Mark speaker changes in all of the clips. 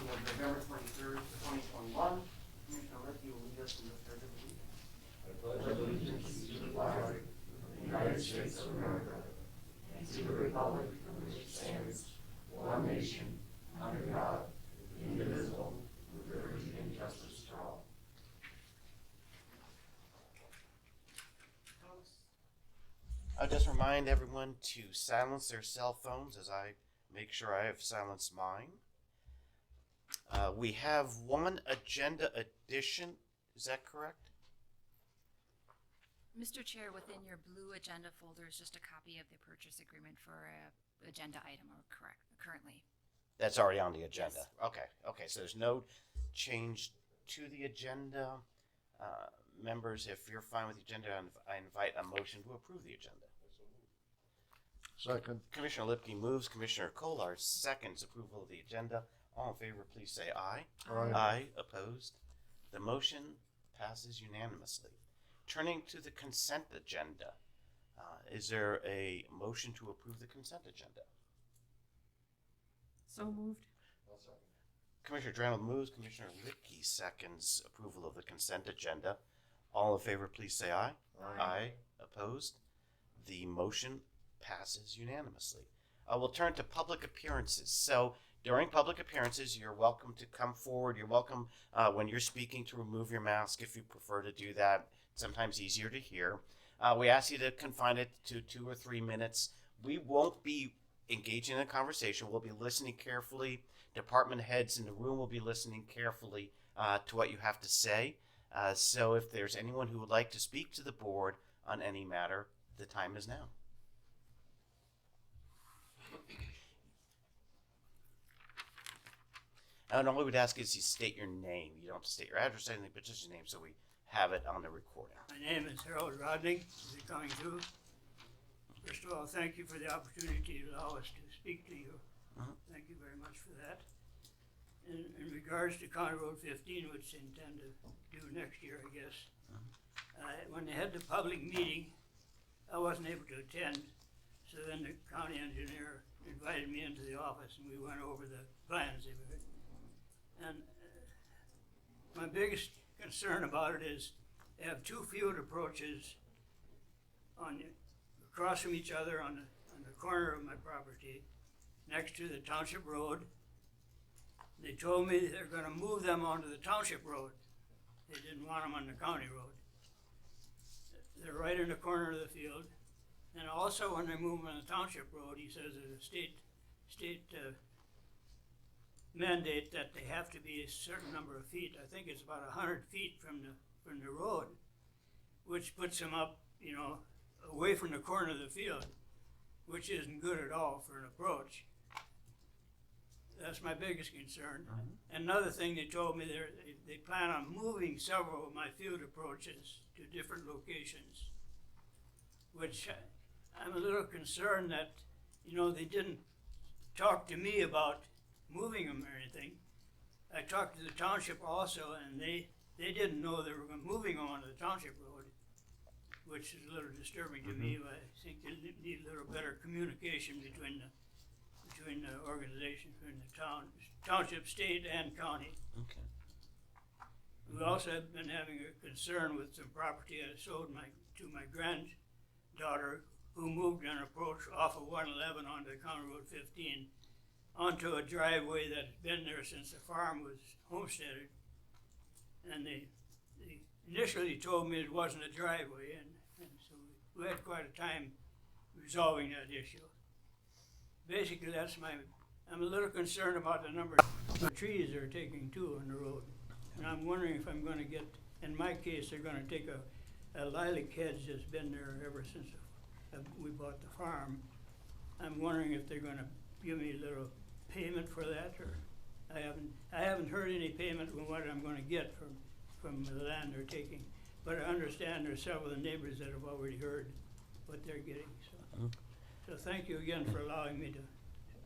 Speaker 1: meeting of November 23rd, 2021. Commissioner Lippy will lead us in the pledge of allegiance.
Speaker 2: I pledge allegiance to the flag of the United States of America and to the republic for which it stands, one nation, under God, indivisible, with liberty and justice for all.
Speaker 3: I'll just remind everyone to silence their cell phones as I make sure I have silenced mine. We have one agenda addition. Is that correct?
Speaker 4: Mr. Chair, within your blue agenda folder is just a copy of the purchase agreement for a agenda item currently.
Speaker 3: That's already on the agenda.
Speaker 4: Yes.
Speaker 3: Okay, so there's no change to the agenda. Members, if you're fine with the agenda, I invite a motion to approve the agenda.
Speaker 5: Second.
Speaker 3: Commissioner Lipke moves, Commissioner Kolar seconds approval of the agenda. All in favor, please say aye.
Speaker 5: Aye.
Speaker 3: Aye. Opposed? The motion passes unanimously. Turning to the consent agenda, is there a motion to approve the consent agenda?
Speaker 6: So moved.
Speaker 3: Commissioner Drano moves, Commissioner Lipke seconds approval of the consent agenda. All in favor, please say aye.
Speaker 5: Aye.
Speaker 3: Aye. Opposed? The motion passes unanimously. We'll turn to public appearances. So during public appearances, you're welcome to come forward. You're welcome when you're speaking to remove your mask if you prefer to do that. It's sometimes easier to hear. We ask you to confine it to 2 or 3 minutes. We won't be engaging in a conversation. We'll be listening carefully. Department heads in the room will be listening carefully to what you have to say. So if there's anyone who would like to speak to the board on any matter, the time is now. And all we would ask is you state your name. You don't have to state your address or anything, but just your name so we have it on the recording.
Speaker 7: My name is Harold Rodney. Is it coming through? First of all, thank you for the opportunity to allow us to speak to you. Thank you very much for that. In regards to County Road 15, which I intend to do next year, I guess, when they had the public meeting, I wasn't able to attend, so then the county engineer invited me into the office and we went over the plans they were. And my biggest concern about it is they have 2 field approaches across from each other on the corner of my property, next to the township road. They told me they're gonna move them onto the township road. They didn't want them on the county road. They're right in the corner of the field. And also when they move them on the township road, he says there's a state mandate that they have to be a certain number of feet. I think it's about 100 feet from the road, which puts them up, away from the corner of the field, which isn't good at all for an approach. That's my biggest concern. Another thing they told me, they plan on moving several of my field approaches to different locations, which I'm a little concerned that, they didn't talk to me about moving them or anything. I talked to the township also, and they didn't know they were moving them onto the township road, which is a little disturbing to me. I think they need a little better communication between the organizations, between the township, state, and county.
Speaker 3: Okay.
Speaker 7: We also have been having a concern with some property I sold to my granddaughter, who moved an approach off of 111 onto County Road 15 onto a driveway that's been there since the farm was homesteaded. And they initially told me it wasn't a driveway, and so we had quite a time resolving that issue. Basically, I'm a little concerned about the number of trees they're taking too on the road. And I'm wondering if I'm gonna get, in my case, they're gonna take a lilac hedge that's been there ever since we bought the farm. I'm wondering if they're gonna give me a little payment for that, or I haven't heard any payment on what I'm gonna get from the land they're taking. But I understand there's several of the neighbors that have already heard what they're getting, so. So thank you again for allowing me to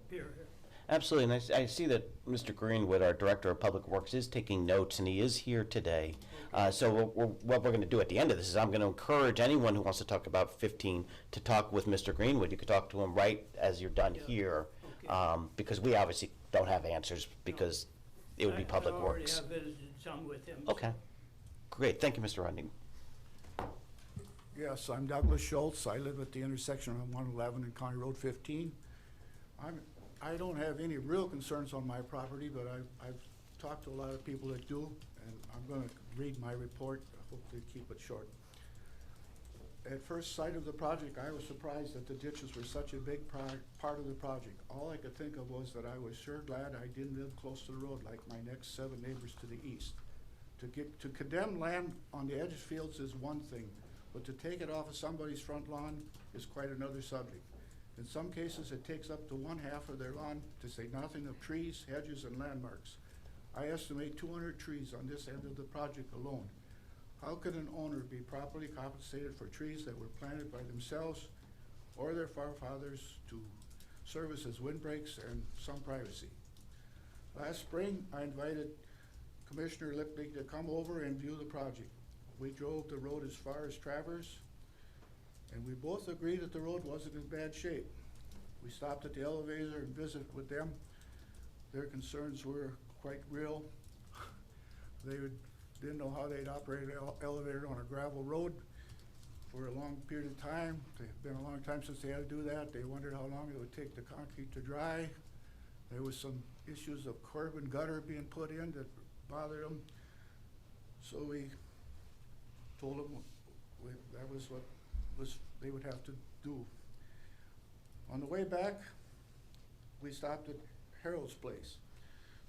Speaker 7: appear here.
Speaker 3: Absolutely, and I see that Mr. Greenwood, our Director of Public Works, is taking notes, and he is here today. So what we're going to do at the end of this is I'm going to encourage anyone who wants to talk about 15 to talk with Mr. Greenwood. You could talk to him right as you're done here,
Speaker 7: Okay.
Speaker 3: because we obviously don't have answers because it would be Public
Speaker 7: I already
Speaker 3: Works.
Speaker 7: have visited some with him.
Speaker 3: Okay, great, thank you, Mr. Rodney.
Speaker 5: Yes, I'm Douglas Schultz. I live at the intersection of 111 and County Road 15. I don't have any real concerns on my property, but I've talked to a lot of people that do, and I'm going to read my report. I hope they keep it short. At first sight of the project, I was surprised that the ditches were such a big part of the project. All I could think of was that I was sure glad I didn't live close to the road like my next 7 neighbors to the east. To condemn land on the edge of fields is one thing, but to take it off of somebody's front lawn is quite another subject. In some cases, it takes up to 1/2 of their lawn, to say nothing of trees, hedges, and landmarks. I estimate 200 trees on this end of the project alone. How could an owner be properly compensated for trees that were planted by themselves or their forefathers to service as windbreaks and some privacy? Last spring, I invited Commissioner Lipnick to come over and view the project. We drove the road as far as Travers, and we both agreed that the road wasn't in bad shape. We stopped at the elevator and visited with them. Their concerns were quite real. Didn't know how they'd operate an elevator on a gravel road for a long period of time. It's been a long time since they had to do that. They wondered how long it would take the concrete to dry. There was some issues of curb and gutter being put in that bothered them. So we told them that was what they would have to do. On the way back, we stopped at Harold's place.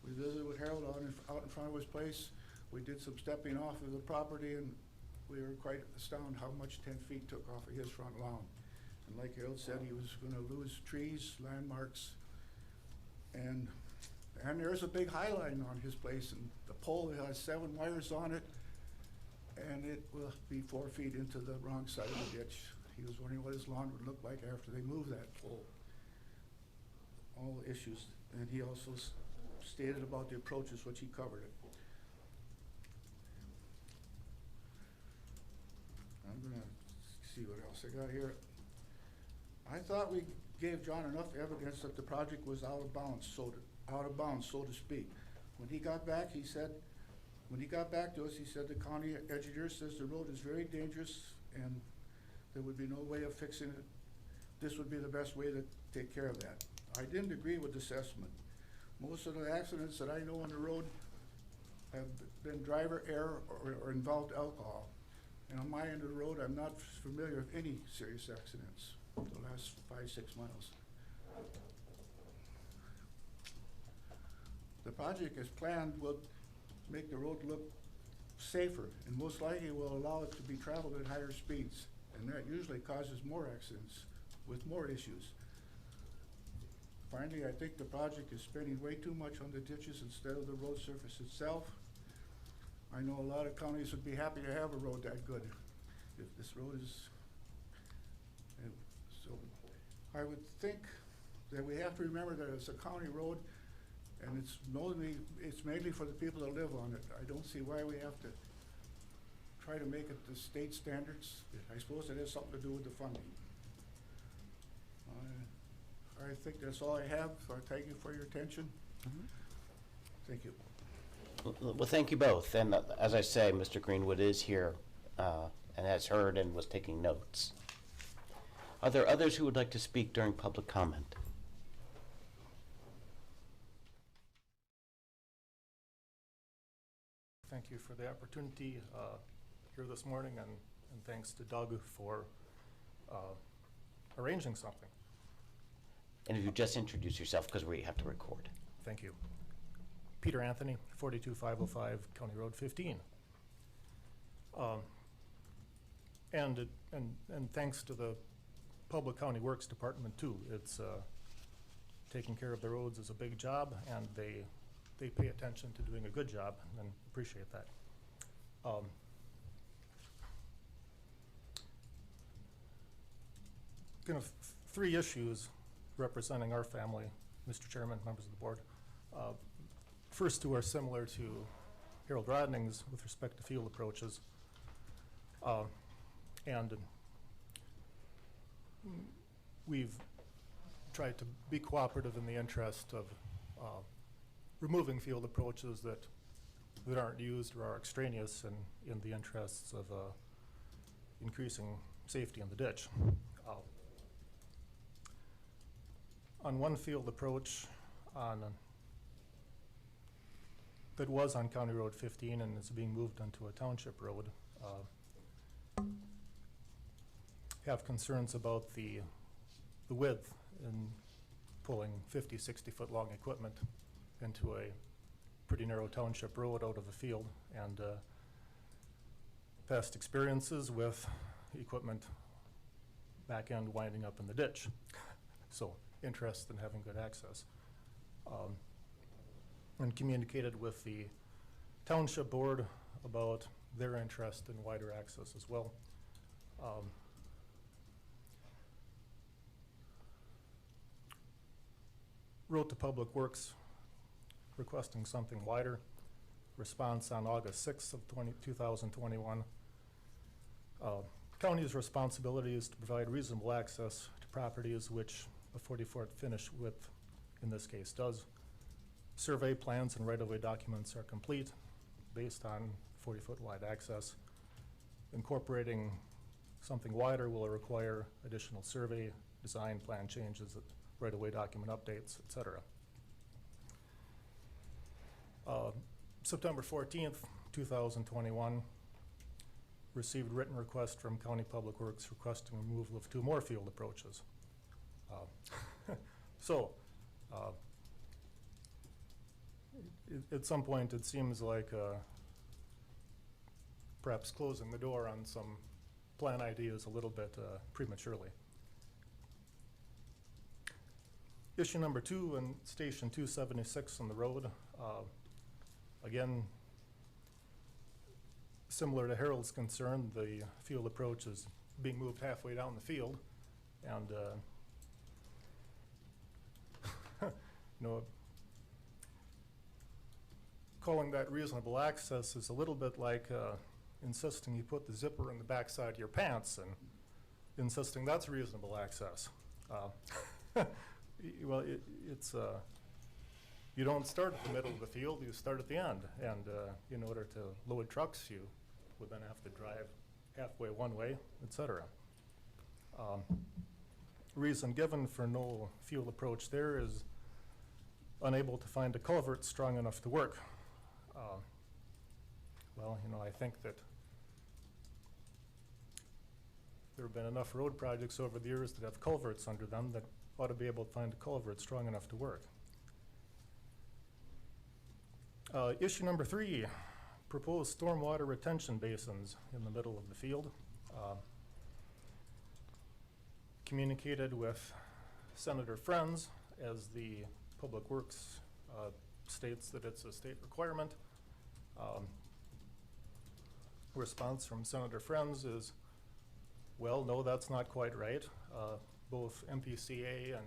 Speaker 5: We visited with Harold out in front of his place. We did some stepping off of the property, and we were quite astounded how much 10 feet took off of his front lawn. And like Harold said, he was going to lose trees, landmarks, and there's a big high line on his place, and the pole has 7 wires on it, and it will be 4 feet into the wrong side of the ditch. He was wondering what his lawn would look like after they moved that pole. All the issues, and he also stated about the approaches, which he covered it. I'm gonna see what else I got here. I thought we gave John enough evidence that the project was out of bounds, so to speak. When he got back to us, he said the county engineer says the road is very dangerous and there would be no way of fixing it. This would be the best way to take care of that. I didn't agree with this estimate. Most of the accidents that I know on the road have been driver error or involved alcohol. And on my end of the road, I'm not familiar with any serious accidents the last 5-6 miles. The project as planned will make the road look safer and most likely will allow it to be traveled at higher speeds. And that usually causes more accidents with more issues. Finally, I think the project is spending way too much on the ditches instead of the road surface itself. I know a lot of counties would be happy to have a road that good if this road is, and so I would think that we have to remember that it's a county road and it's mainly for the people that live on it. I don't see why we have to try to make it the state standards. I suppose it has something to do with the funding. I think that's all I have, so I thank you for your attention.
Speaker 3: Mm-hmm.
Speaker 5: Thank you.
Speaker 3: Well, thank you both. And as I say, Mr. Greenwood is here and has heard and was taking notes. Are there others who would like to speak during public comment?
Speaker 6: Thank you for the opportunity here this morning, and thanks to Doug for arranging something.
Speaker 3: And if you just introduce yourself, because we have to record.
Speaker 6: Thank you. Peter Anthony, 42505 County Road 15. And thanks to the Public County Works Department too. It's taking care of the roads is a big job, and they pay attention to doing a good job, and appreciate that. Kind of 3 issues representing our family, Mr. Chairman, members of the board. First 2 are similar to Harold Rodning's with respect to field approaches. And we've tried to be cooperative in the interest of removing field approaches that aren't used or are extraneous in the interests of increasing safety in the ditch. On one field approach that was on County Road 15 and is being moved onto a township road, have concerns about the width in pulling 50, 60-foot long equipment into a pretty narrow township road out of a field, and past experiences with equipment back end winding up in the ditch. So interested in having good access. And communicated with the township board about their interest in wider access as well. Wrote to Public Works requesting something wider. Response on August 6th of 2021. County's responsibility is to provide reasonable access to properties which a 40-foot finish width, in this case, does. Survey plans and right-of-way documents are complete based on 40-foot wide access. Incorporating something wider will require additional survey, design plan changes, right-of-way document updates, etc. September 14th, 2021, received written request from County Public Works requesting removal of 2 more field approaches. At some point it seems like perhaps closing the door on some plan ideas a little bit prematurely. Issue number 2 in Station 276 on the road. Again, similar to Harold's concern, the field approach is being moved halfway down the field, and you know, calling that reasonable access is a little bit like insisting you put the zipper in the backside of your pants and insisting that's reasonable access. Well, it's you don't start at the middle of the field, you start at the end, and in order to load trucks, you would then have to drive halfway one way, etc. Reason given for no field approach there is unable to find a culvert strong enough to work. Well, you know, I think that there have been enough road projects over the years that have culverts under them that ought to be able to find a culvert strong enough to work. Issue number 3, proposed stormwater retention basins in the middle of the field. Communicated with Senator Friends, as the Public Works states that it's a state requirement. Response from Senator Friends is, well, no, that's not quite right. Both MPCA and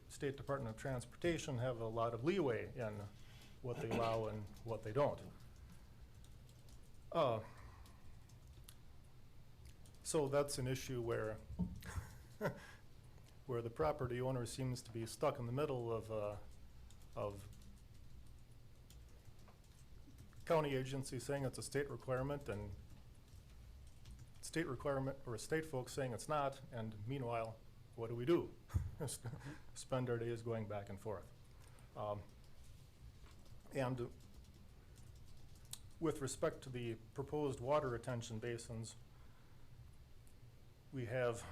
Speaker 6: State Department of Transportation have a lot of leeway in what they allow and what they don't. So that's an issue where where the property owner seems to be stuck in the middle of county agency saying it's a state requirement and state requirement or state folks saying it's not, and meanwhile, what do? Spend our days going back and forth. And with respect to the proposed water retention basins, we have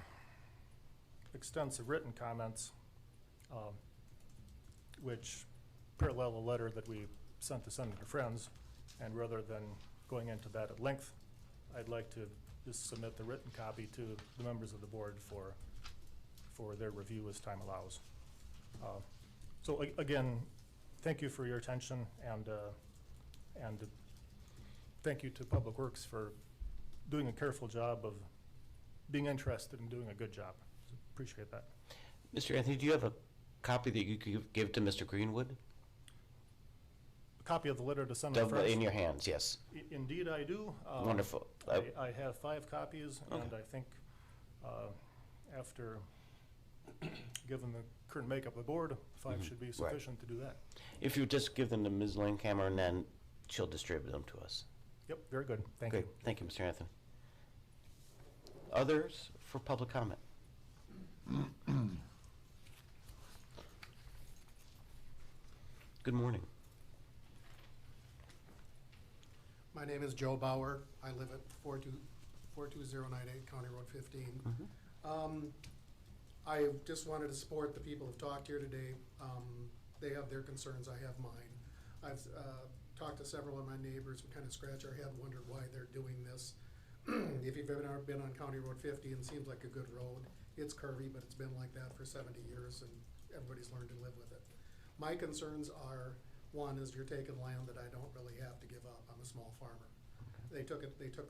Speaker 6: extensive written comments which parallel a letter that we sent to Senator Friends, and rather than going into that at length, I'd like to just submit the written copy to the members of the board for their review as time allows. So again, thank you for your attention, and thank you to Public Works for doing a careful job of being interested in doing a good job. Appreciate that.
Speaker 3: Mr. Anthony, do you have a copy that you could give to Mr. Greenwood?
Speaker 6: A copy of the letter to Senator Friends?
Speaker 3: In your hands, yes.
Speaker 6: Indeed, I do.
Speaker 3: Wonderful.
Speaker 6: I have 5 copies,
Speaker 3: Okay.
Speaker 6: and I think after given the current makeup of the board, 5 should be sufficient to do that.
Speaker 3: If you just give them to Ms. Langhammer and then she'll distribute them to us.
Speaker 6: Yep, very good. Thank
Speaker 3: Okay,
Speaker 6: you.
Speaker 3: thank you, Mr. Anthony. Others for public comment? Good morning.
Speaker 8: My name is Joe Bauer. I live at 42098 County Road 15. I just wanted to support the people who've talked here today. They have their concerns, I have mine. I've talked to several of my neighbors who kind of scratch our head and wondered why they're doing this. If you've ever been on County Road 50, it seems like a good road. It's curvy, but it's been like that for 70 years, and everybody's learned to live with it. My concerns are, one is you're taking land that I don't really have to give up. I'm a small farmer. They took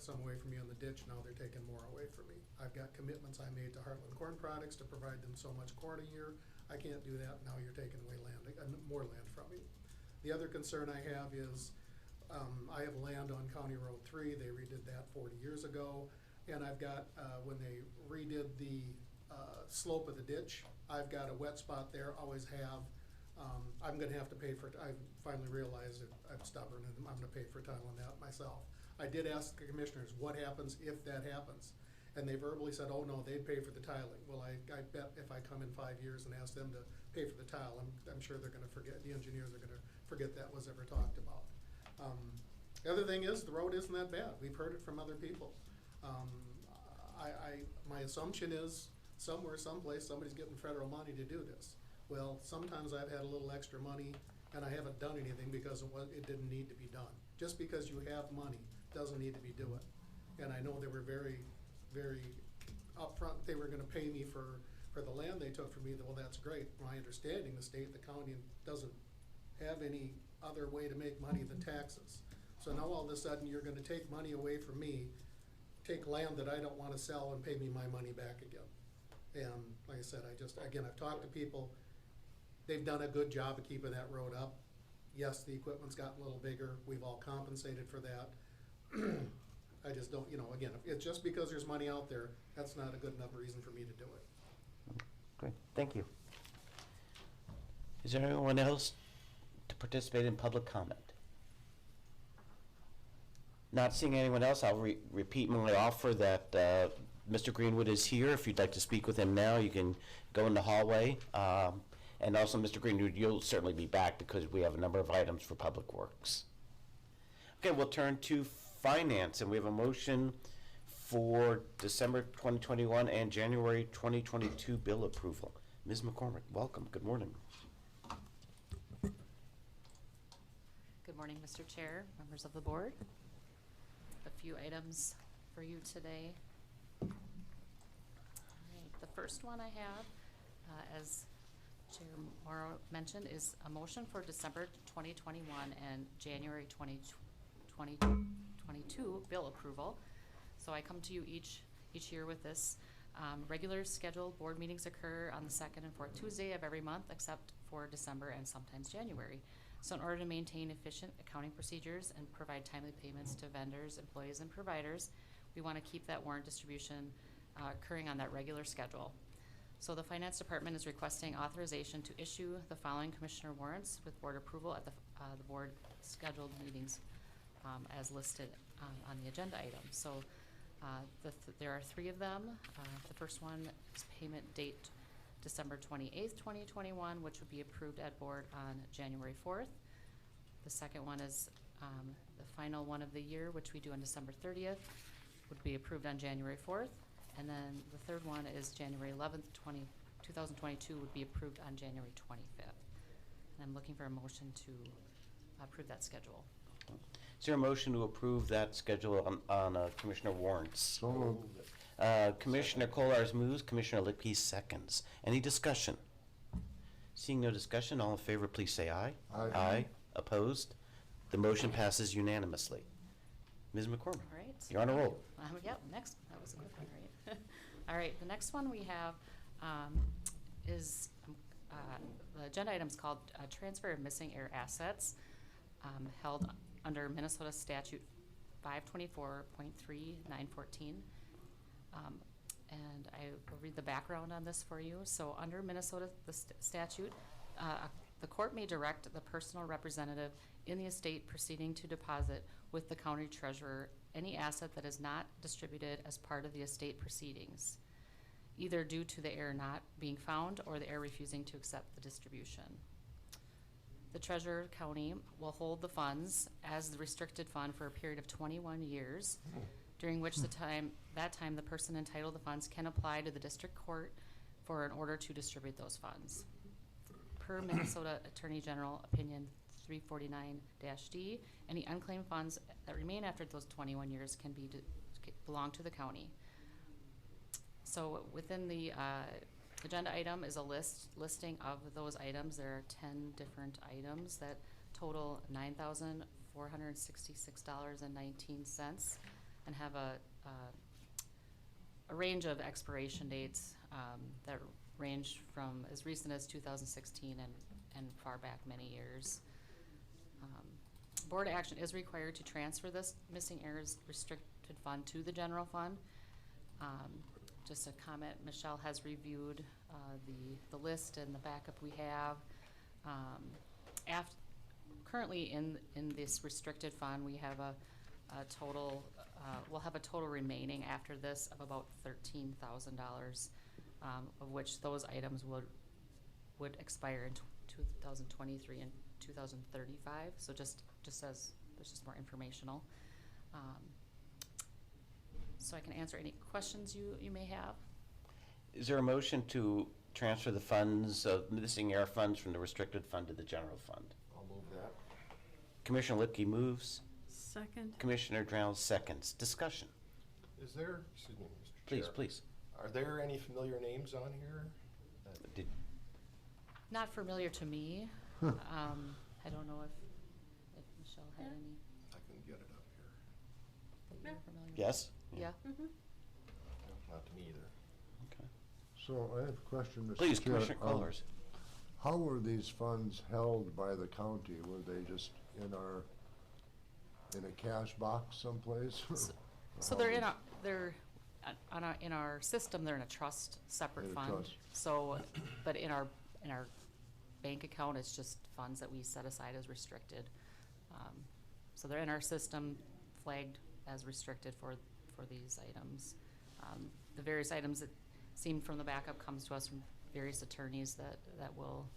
Speaker 8: some away from me in the ditch, now they're taking more away from me. I've got commitments I made to Heartland Corn Products to provide them so much corn a year. I can't do that, now you're taking away land, more land from me. The other concern I have is, I have land on County Road 3, they redid that 40 years ago, and I've got, when they redid the slope of the ditch, I've got a wet spot there, always have. I'm gonna have to pay for it. I finally realized that I'm stubborn and I'm gonna pay for tiling that myself. I did ask the commissioners, what happens if that happens? And they verbally said, oh no, they'd pay for the tiling. Well, I bet if I come in 5 years and ask them to pay for the tile, I'm sure they're gonna forget, the engineers are gonna forget that was ever talked about. The other thing is, the road isn't that bad. We've heard it from other people. My assumption is somewhere, someplace, somebody's getting federal money to do this. Well, sometimes I've had a little extra money and I haven't done anything because it didn't need to be done. Just because you have money doesn't need to be doing. And I know they were very, very upfront. They were gonna pay me for the land they took from me. Well, that's great. My understanding, the state, the county doesn't have any other way to make money than taxes. So now all of a sudden you're gonna take money away from me, take land that I don't wanna sell and pay me my money back again. And like I said, I've talked to people. They've done a good job of keeping that road up. Yes, the equipment's gotten a little bigger. We've all compensated for that. I just don't, again, it's just because there's money out there, that's not a good enough reason for me to do it.
Speaker 3: Great, thank you. Is there anyone else to participate in public comment? Not seeing anyone else, I'll repeat my offer that Mr. Greenwood is here. If you'd like to speak with him now, you can go in the hallway. And also, Mr. Greenwood, you'll certainly be back because we have a number of items for Public Works. Okay, we'll turn to Finance, and we have a motion for December 2021 and January 2022 bill approval. Ms. McCormick, welcome. Good morning.
Speaker 9: Good morning, Mr. Chair, members of the board. A few items for you today. All right, the first one I have, as Chair Morrow mentioned, is a motion for December 2021 and January 2022 bill approval. So I come to you each year with this. Regular scheduled board meetings occur on the second and fourth Tuesday of every month, except for December and sometimes January. So in order to maintain efficient accounting procedures and provide timely payments to vendors, employees, and providers, we want to keep that warrant distribution occurring on that regular schedule. So the Finance Department is requesting authorization to issue the following commissioner warrants with board approval at the board scheduled meetings as listed on the agenda item. So there are 3 of them. The first one is payment date December 28th, 2021, which would be approved at board on January 4th. The second one is the final one of the year, which we do on December 30th, would be approved on January 4th. And then the third one is January 11th, 2022, would be approved on January 25th. And I'm looking for a motion to approve that schedule.
Speaker 3: Is there a motion to approve that schedule on Commissioner warrants?
Speaker 2: So moved.
Speaker 3: Commissioner Kolars moves, Commissioner Lippy seconds. Any discussion? Seeing no discussion, all in favor, please say aye.
Speaker 2: Aye.
Speaker 3: Aye. Opposed? The motion passes unanimously. Ms. McCormick,
Speaker 9: All right.
Speaker 3: you're on a roll.
Speaker 9: Yep, next, that was a good one, right? All right, the next one we have is, the agenda item is called Transfer of Missing Air Assets, held under Minnesota Statute 524.3914. And I will read the background on this for you. So under Minnesota statute, the court may direct the personal representative in the estate proceeding to deposit with the county treasurer any asset that is not distributed as part of the estate proceedings, either due to the heir not being found or the heir refusing to accept the distribution. The treasurer county will hold the funds as the restricted fund for a period of 21 years, during which that time the person entitled to the funds can apply to the district court for an order to distribute those funds. Per Minnesota Attorney General Opinion 349-D, any unclaimed funds that remain after those 21 years can belong to the county. So within the agenda item is a listing of those items. There are 10 different items that total $9,466.19 and have a range of expiration dates that range from as recent as 2016 and far back many years. Board action is required to transfer this missing heirs restricted fund to the general fund. Just a comment, Michelle has reviewed the list and the backup we have. Currently in this restricted fund, we have a total, we'll have a total remaining after this of about $13,000, of which those items would expire in 2023 and 2035. So just as this is more informational. So I can answer any questions you may have.
Speaker 3: Is there a motion to transfer the funds, missing heir funds from the restricted fund to the general fund?
Speaker 2: I'll move that.
Speaker 3: Commissioner Lipke moves.
Speaker 10: Second.
Speaker 3: Commissioner Drowell seconds. Discussion.
Speaker 2: Is there, excuse me, Mr.
Speaker 3: Please,
Speaker 2: Chair.
Speaker 3: please.
Speaker 2: Are there any familiar names on here?
Speaker 3: Did,
Speaker 9: Not familiar to me. I don't know if Michelle had any
Speaker 2: I couldn't get it up here.
Speaker 9: that you're familiar with.
Speaker 3: yes?
Speaker 9: Yeah.
Speaker 2: No, not to me either.
Speaker 3: Okay.
Speaker 11: So I have a question, Mr.
Speaker 3: Please,
Speaker 11: Chair.
Speaker 3: Commissioner Colors.
Speaker 11: How were these funds held by the county? Were they just in a cash box someplace?
Speaker 9: So they're in our system. They're in a trust, separate
Speaker 11: In a
Speaker 9: fund.
Speaker 11: trust.
Speaker 9: So, but in our bank account, it's just funds that we set aside as restricted. So they're in our system, flagged as restricted for these items. The various items that seem from the backup comes to us from various attorneys that will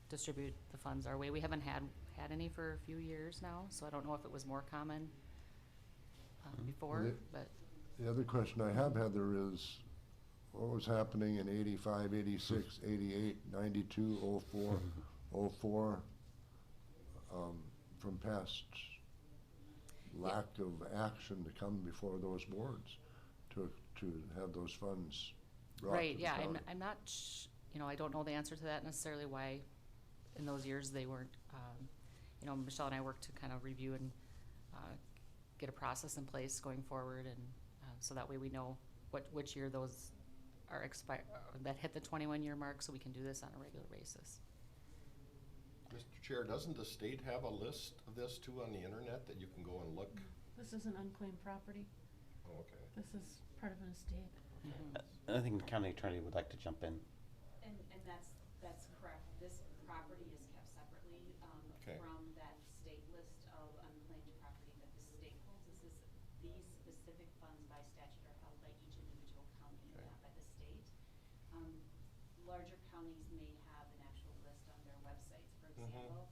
Speaker 9: distribute the funds our way. We haven't had any for a few years now, so I don't know if it was more common before, but.
Speaker 11: The other question I have, Heather, is what was happening in 85, 86, 88, 92, 04, 04, from past lack of action to come before those boards to have those funds brought
Speaker 9: Right,
Speaker 11: to the
Speaker 9: yeah,
Speaker 11: county?
Speaker 9: I'm not, I don't know the answer to that necessarily, why in those years they weren't, Michelle and I worked to kind of review and get a process in place going forward, and so that way we know which year those are that hit the 21-year mark, so we can do this on a regular basis.
Speaker 2: Mr. Chair, doesn't the state have a list of this too on the internet that you can go and look?
Speaker 10: This is an unclaimed property.
Speaker 2: Oh, okay.
Speaker 10: This is part of an estate.
Speaker 3: I think the county attorney would like to jump in.
Speaker 12: And that's correct. This property is kept separately
Speaker 2: Okay.
Speaker 12: from that state list of unclaimed property that the state holds. These specific funds by statute are held by each individual county,
Speaker 2: Okay.
Speaker 12: not by the state. Larger counties may have an actual list on their websites, for example.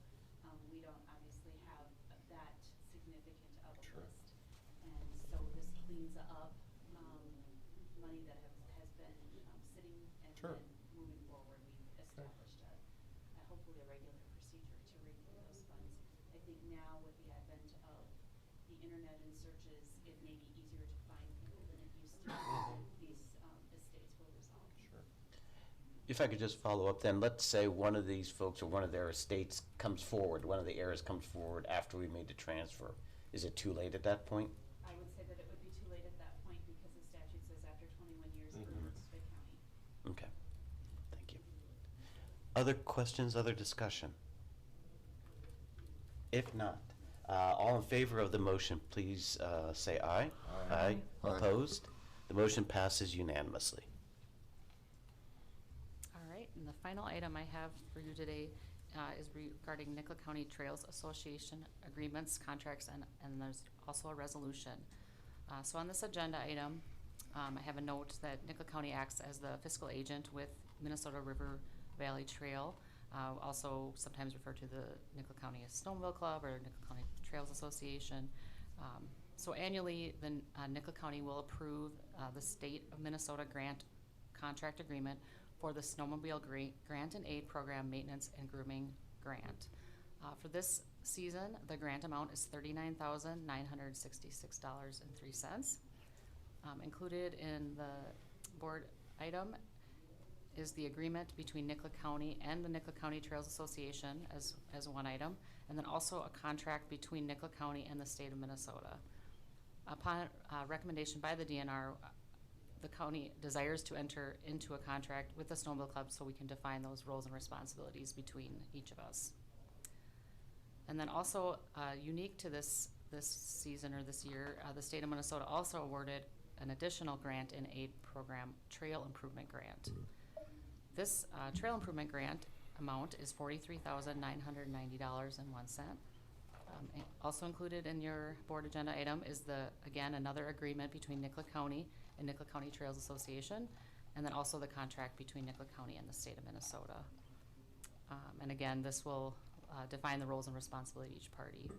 Speaker 12: We don't obviously have that significant of a
Speaker 2: Sure.
Speaker 12: list. And so this cleans up money that has been sitting and
Speaker 2: Sure.
Speaker 12: then moving forward, we've established hopefully a regular procedure to review those funds. I think now with the advent of the internet and searches, it may be easier to find people than it used to. These estates were resolved.
Speaker 2: Sure.
Speaker 3: If I could just follow up then, let's say one of these folks or one of their estates comes forward, one of the heirs comes forward after we made the transfer. Is it too late at that point?
Speaker 12: I would say that it would be too late at that point because the statute says after 21 years it reverts to the county.
Speaker 3: Okay, thank you. Other questions, other discussion? If not, all in favor of the motion, please say aye.
Speaker 11: Aye. Aye.
Speaker 3: Opposed? The motion passes unanimously.
Speaker 9: All right, and the final item I have for you today is regarding Nicollet County Trails Association agreements, contracts, and there's also a resolution. So on this agenda item, I have a note that Nicollet County acts as the fiscal agent with Minnesota River Valley Trail, also sometimes referred to the Nicollet County Snowmobile Club or Nicollet County Trails Association. So annually, the Nicollet County will approve the State of Minnesota grant contract agreement for the Snowmobile Grant and Aid Program Maintenance and Grooming Grant. For this season, the grant amount is $39,966.03. Included in the board item is the agreement between Nicollet County and the Nicollet County Trails Association as one item, and then also a contract between Nicollet County and the state of Minnesota. Upon recommendation by the DNR, the county desires to enter into a contract with the Snowmobile Club so we can define those roles and responsibilities between each of us. And then also unique to this season or this year, the state of Minnesota also awarded an additional grant and aid program, trail improvement grant. This trail improvement grant amount is $43,990.01. Also included in your board agenda item is again, another agreement between Nicollet County and Nicollet County Trails Association, and then also the contract between Nicollet County and the state of Minnesota. And again, this will define the roles and responsibility of each party.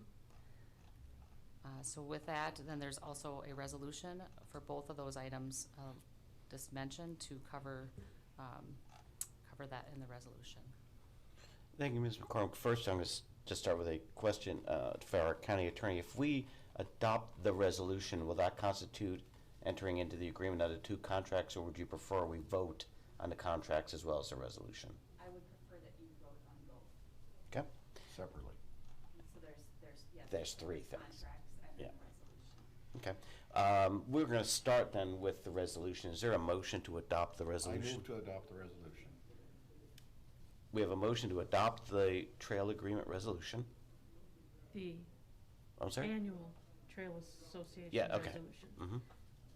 Speaker 9: So with that, then there's also a resolution for both of those items just mentioned to cover that in the resolution.
Speaker 3: Thank you, Ms. McCormick. First, I'm going to just start with a question for our county attorney. If we adopt the resolution, will that constitute entering into the agreement under two contracts, or would you prefer we vote on the contracts as well as the resolution?
Speaker 12: I would prefer that you vote on both.
Speaker 3: Okay.
Speaker 11: Separately.
Speaker 12: So yes.
Speaker 3: There's three things.
Speaker 12: Contracts and
Speaker 3: Yeah.
Speaker 12: then resolution.
Speaker 3: Okay. We're going to start then with the resolution. Is there a motion to adopt the
Speaker 11: I
Speaker 3: resolution?
Speaker 11: move to adopt the resolution.
Speaker 3: We have a motion to adopt the trail agreement resolution.
Speaker 10: The
Speaker 3: I'm sorry?
Speaker 10: annual Trail Association
Speaker 3: Yeah, okay.
Speaker 10: resolution.
Speaker 3: Mm-hmm.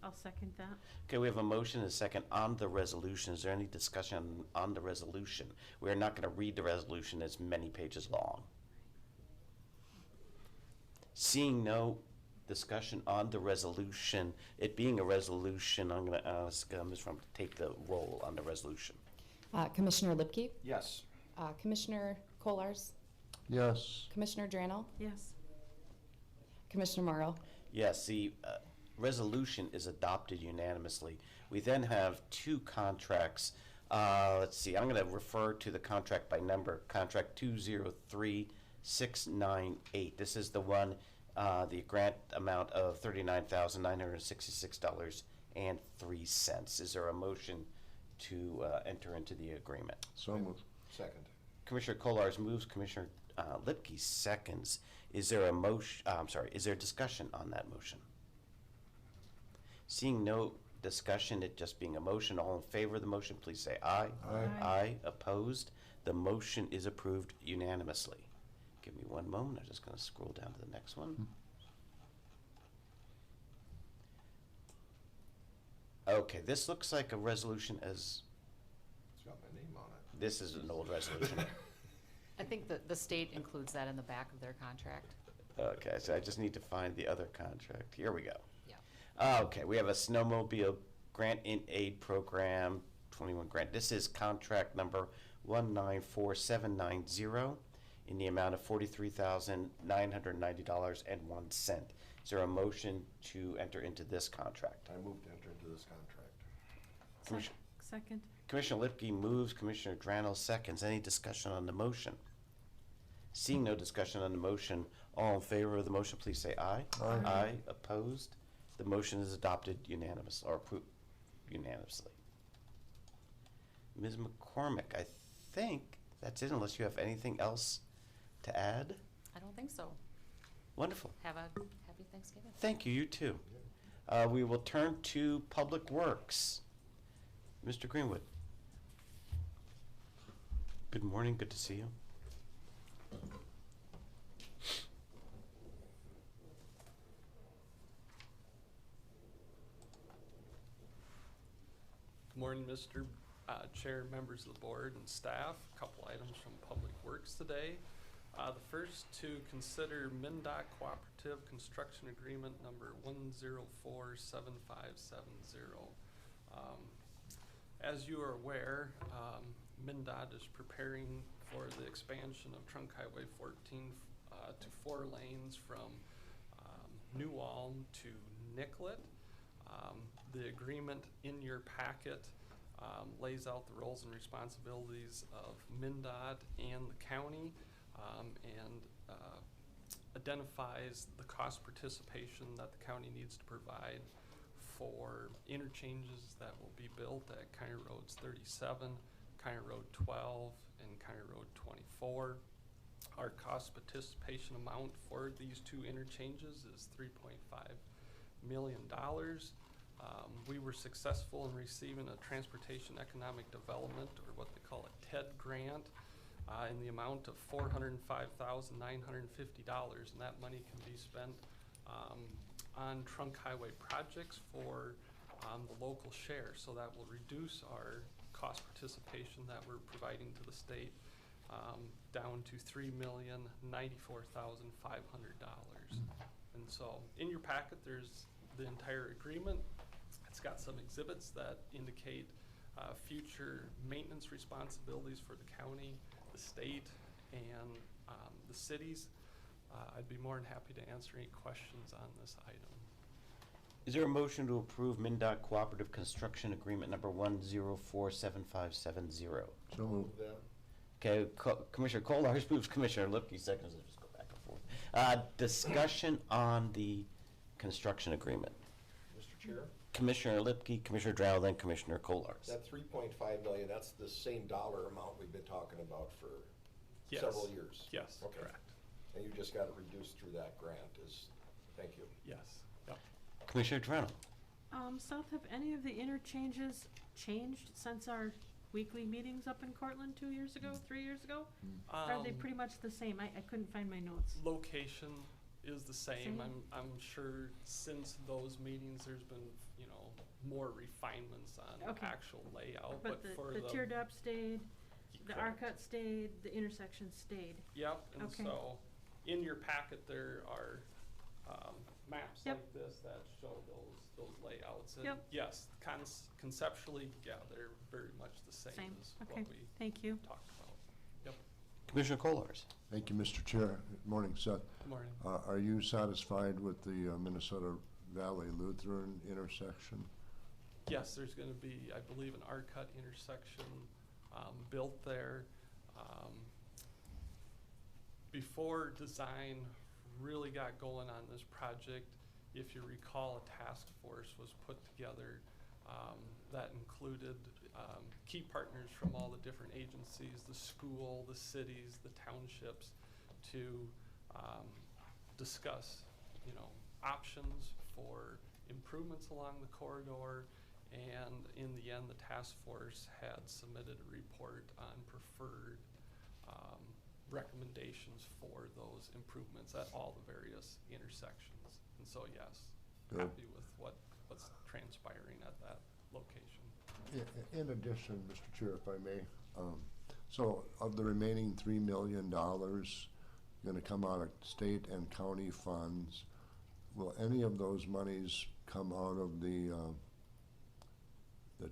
Speaker 10: I'll second that.
Speaker 3: Okay, we have a motion and a second on the resolution. Is there any discussion on the resolution? We are not going to read the resolution. It's many pages long. Seeing no discussion on the resolution, it being a resolution, I'm going to ask Ms. Frum to take the roll on the resolution.
Speaker 13: Commissioner Lipke,
Speaker 11: Yes.
Speaker 13: Commissioner Kolars,
Speaker 11: Yes.
Speaker 13: Commissioner Drano,
Speaker 10: Yes.
Speaker 13: Commissioner Morrow.
Speaker 3: Yes, the resolution is adopted unanimously. We then have two contracts. Let's see, I'm going to refer to the contract by number, contract 203698. This is the one, the grant amount of $39,966.03. Is there a motion to enter into the agreement?
Speaker 11: So moved. Second.
Speaker 3: Commissioner Kolars moves, Commissioner Lipke seconds. Is there a motion, is there discussion on that motion? Seeing no discussion, it just being a motion, all in favor of the motion, please say aye.
Speaker 11: Aye.
Speaker 3: Aye. Opposed? The motion is approved unanimously. Give me one moment, I'm just going to scroll down to the next one. Okay, this looks like a resolution as,
Speaker 11: It's got my name on it.
Speaker 3: this is an old resolution.
Speaker 9: I think the state includes that in the back of their contract.
Speaker 3: Okay, so I just need to find the other contract. Here we go.
Speaker 9: Yeah.
Speaker 3: Okay, we have a snowmobile grant in aid program, 21 grant. This is contract number 194790 in the amount of $43,990.01. Is there a motion to enter into this contract?
Speaker 11: I move to enter into this contract.
Speaker 3: Commissioner,
Speaker 10: Second.
Speaker 3: Commissioner Lipke moves, Commissioner Drano seconds. Any discussion on the motion? Seeing no discussion on the motion, all in favor of the motion, please say aye.
Speaker 11: Aye.
Speaker 3: Aye. Opposed? The motion is adopted unanimously, or approved unanimously. Ms. McCormick, I think that's it, unless you have anything else to add?
Speaker 9: I don't think so.
Speaker 3: Wonderful.
Speaker 9: Have a happy Thanksgiving.
Speaker 3: Thank you, you too. We will turn to Public Works. Mr. Greenwood. Good morning, good to see you.
Speaker 14: Good morning, Mr. Chair, members of the board, and staff. A couple items from Public Works today. The first to consider MnDOT Cooperative Construction Agreement number 1047570. As you are aware, MnDOT is preparing for the expansion of Trunk Highway 14 to 4 lanes from New Ulm to Nicollet. The agreement in your packet lays out the roles and responsibilities of MnDOT and the county, and identifies the cost participation that the county needs to provide for interchanges that will be built at County Roads 37, County Road 12, and County Road 24. Our cost participation amount for these 2 interchanges is $3.5 million. We were successful in receiving a Transportation Economic Development, or what they call a TED grant, in the amount of $405,950, and that money can be spent on trunk highway projects for the local share. So that will reduce our cost participation that we're providing to the state down to $3,094,500. And so in your packet, there's the entire agreement. It's got some exhibits that indicate future maintenance responsibilities for the county, the state, and the cities. I'd be more than happy to answer any questions on this item.
Speaker 3: Is there a motion to approve MnDOT Cooperative Construction Agreement number 1047570?
Speaker 11: So moved.
Speaker 3: Okay, Commissioner Kolarz moves, Commissioner Lipke seconds. Let's just go back and forth. Discussion on the construction agreement.
Speaker 15: Mr. Chair?
Speaker 3: Commissioner Lipke, Commissioner Drow, then Commissioner Kolarz.
Speaker 15: That $3.5 million, that's the same dollar amount we've been talking about for
Speaker 14: Yes.
Speaker 15: several years?
Speaker 14: Yes,
Speaker 15: Okay.
Speaker 14: correct.
Speaker 15: And you just got it reduced through that grant thank you.
Speaker 14: Yes. Yep.
Speaker 3: Commissioner Drow.
Speaker 10: Seth, have any of the interchanges changed since our weekly meetings up in Cortland 2 years ago, 3 years ago? Are they pretty much the same? I couldn't find my notes.
Speaker 14: Location is the same.
Speaker 10: Same?
Speaker 14: I'm sure since those meetings, there's been, more refinements on
Speaker 10: Okay.
Speaker 14: actual layout.
Speaker 10: But
Speaker 14: for
Speaker 10: the teardrop stayed, the
Speaker 14: Correct.
Speaker 10: R-cut stayed, the intersection stayed.
Speaker 14: Yep, and
Speaker 10: Okay.
Speaker 14: so in your packet, there are maps
Speaker 10: Yep.
Speaker 14: like this that show those layouts. And
Speaker 10: Yep.
Speaker 14: yes, conceptually, yeah, they're very much the same,
Speaker 10: Same.
Speaker 14: as
Speaker 10: Okay.
Speaker 14: what we
Speaker 10: Thank you.
Speaker 14: talked about. Yep.
Speaker 3: Commissioner Kolarz.
Speaker 11: Thank you, Mr. Chair. Good morning, Seth.
Speaker 14: Good morning.
Speaker 11: Are you satisfied with the Minnesota Valley Lutheran intersection?
Speaker 14: Yes, there's going to be, I believe, an R-cut intersection built there. Before design really got going on this project, if you recall, a task force was put together that included key partners from all the different agencies, the school, the cities, the townships, to discuss, options for improvements along the corridor. And in the end, the task force had submitted a report on preferred recommendations for those improvements at all the various intersections. And so, yes,
Speaker 11: Good.
Speaker 14: happy with what's transpiring at that location.
Speaker 11: In addition, Mr. Chair, if I may, so of the remaining $3 million going to come out of state and county funds, will any of those monies come out of the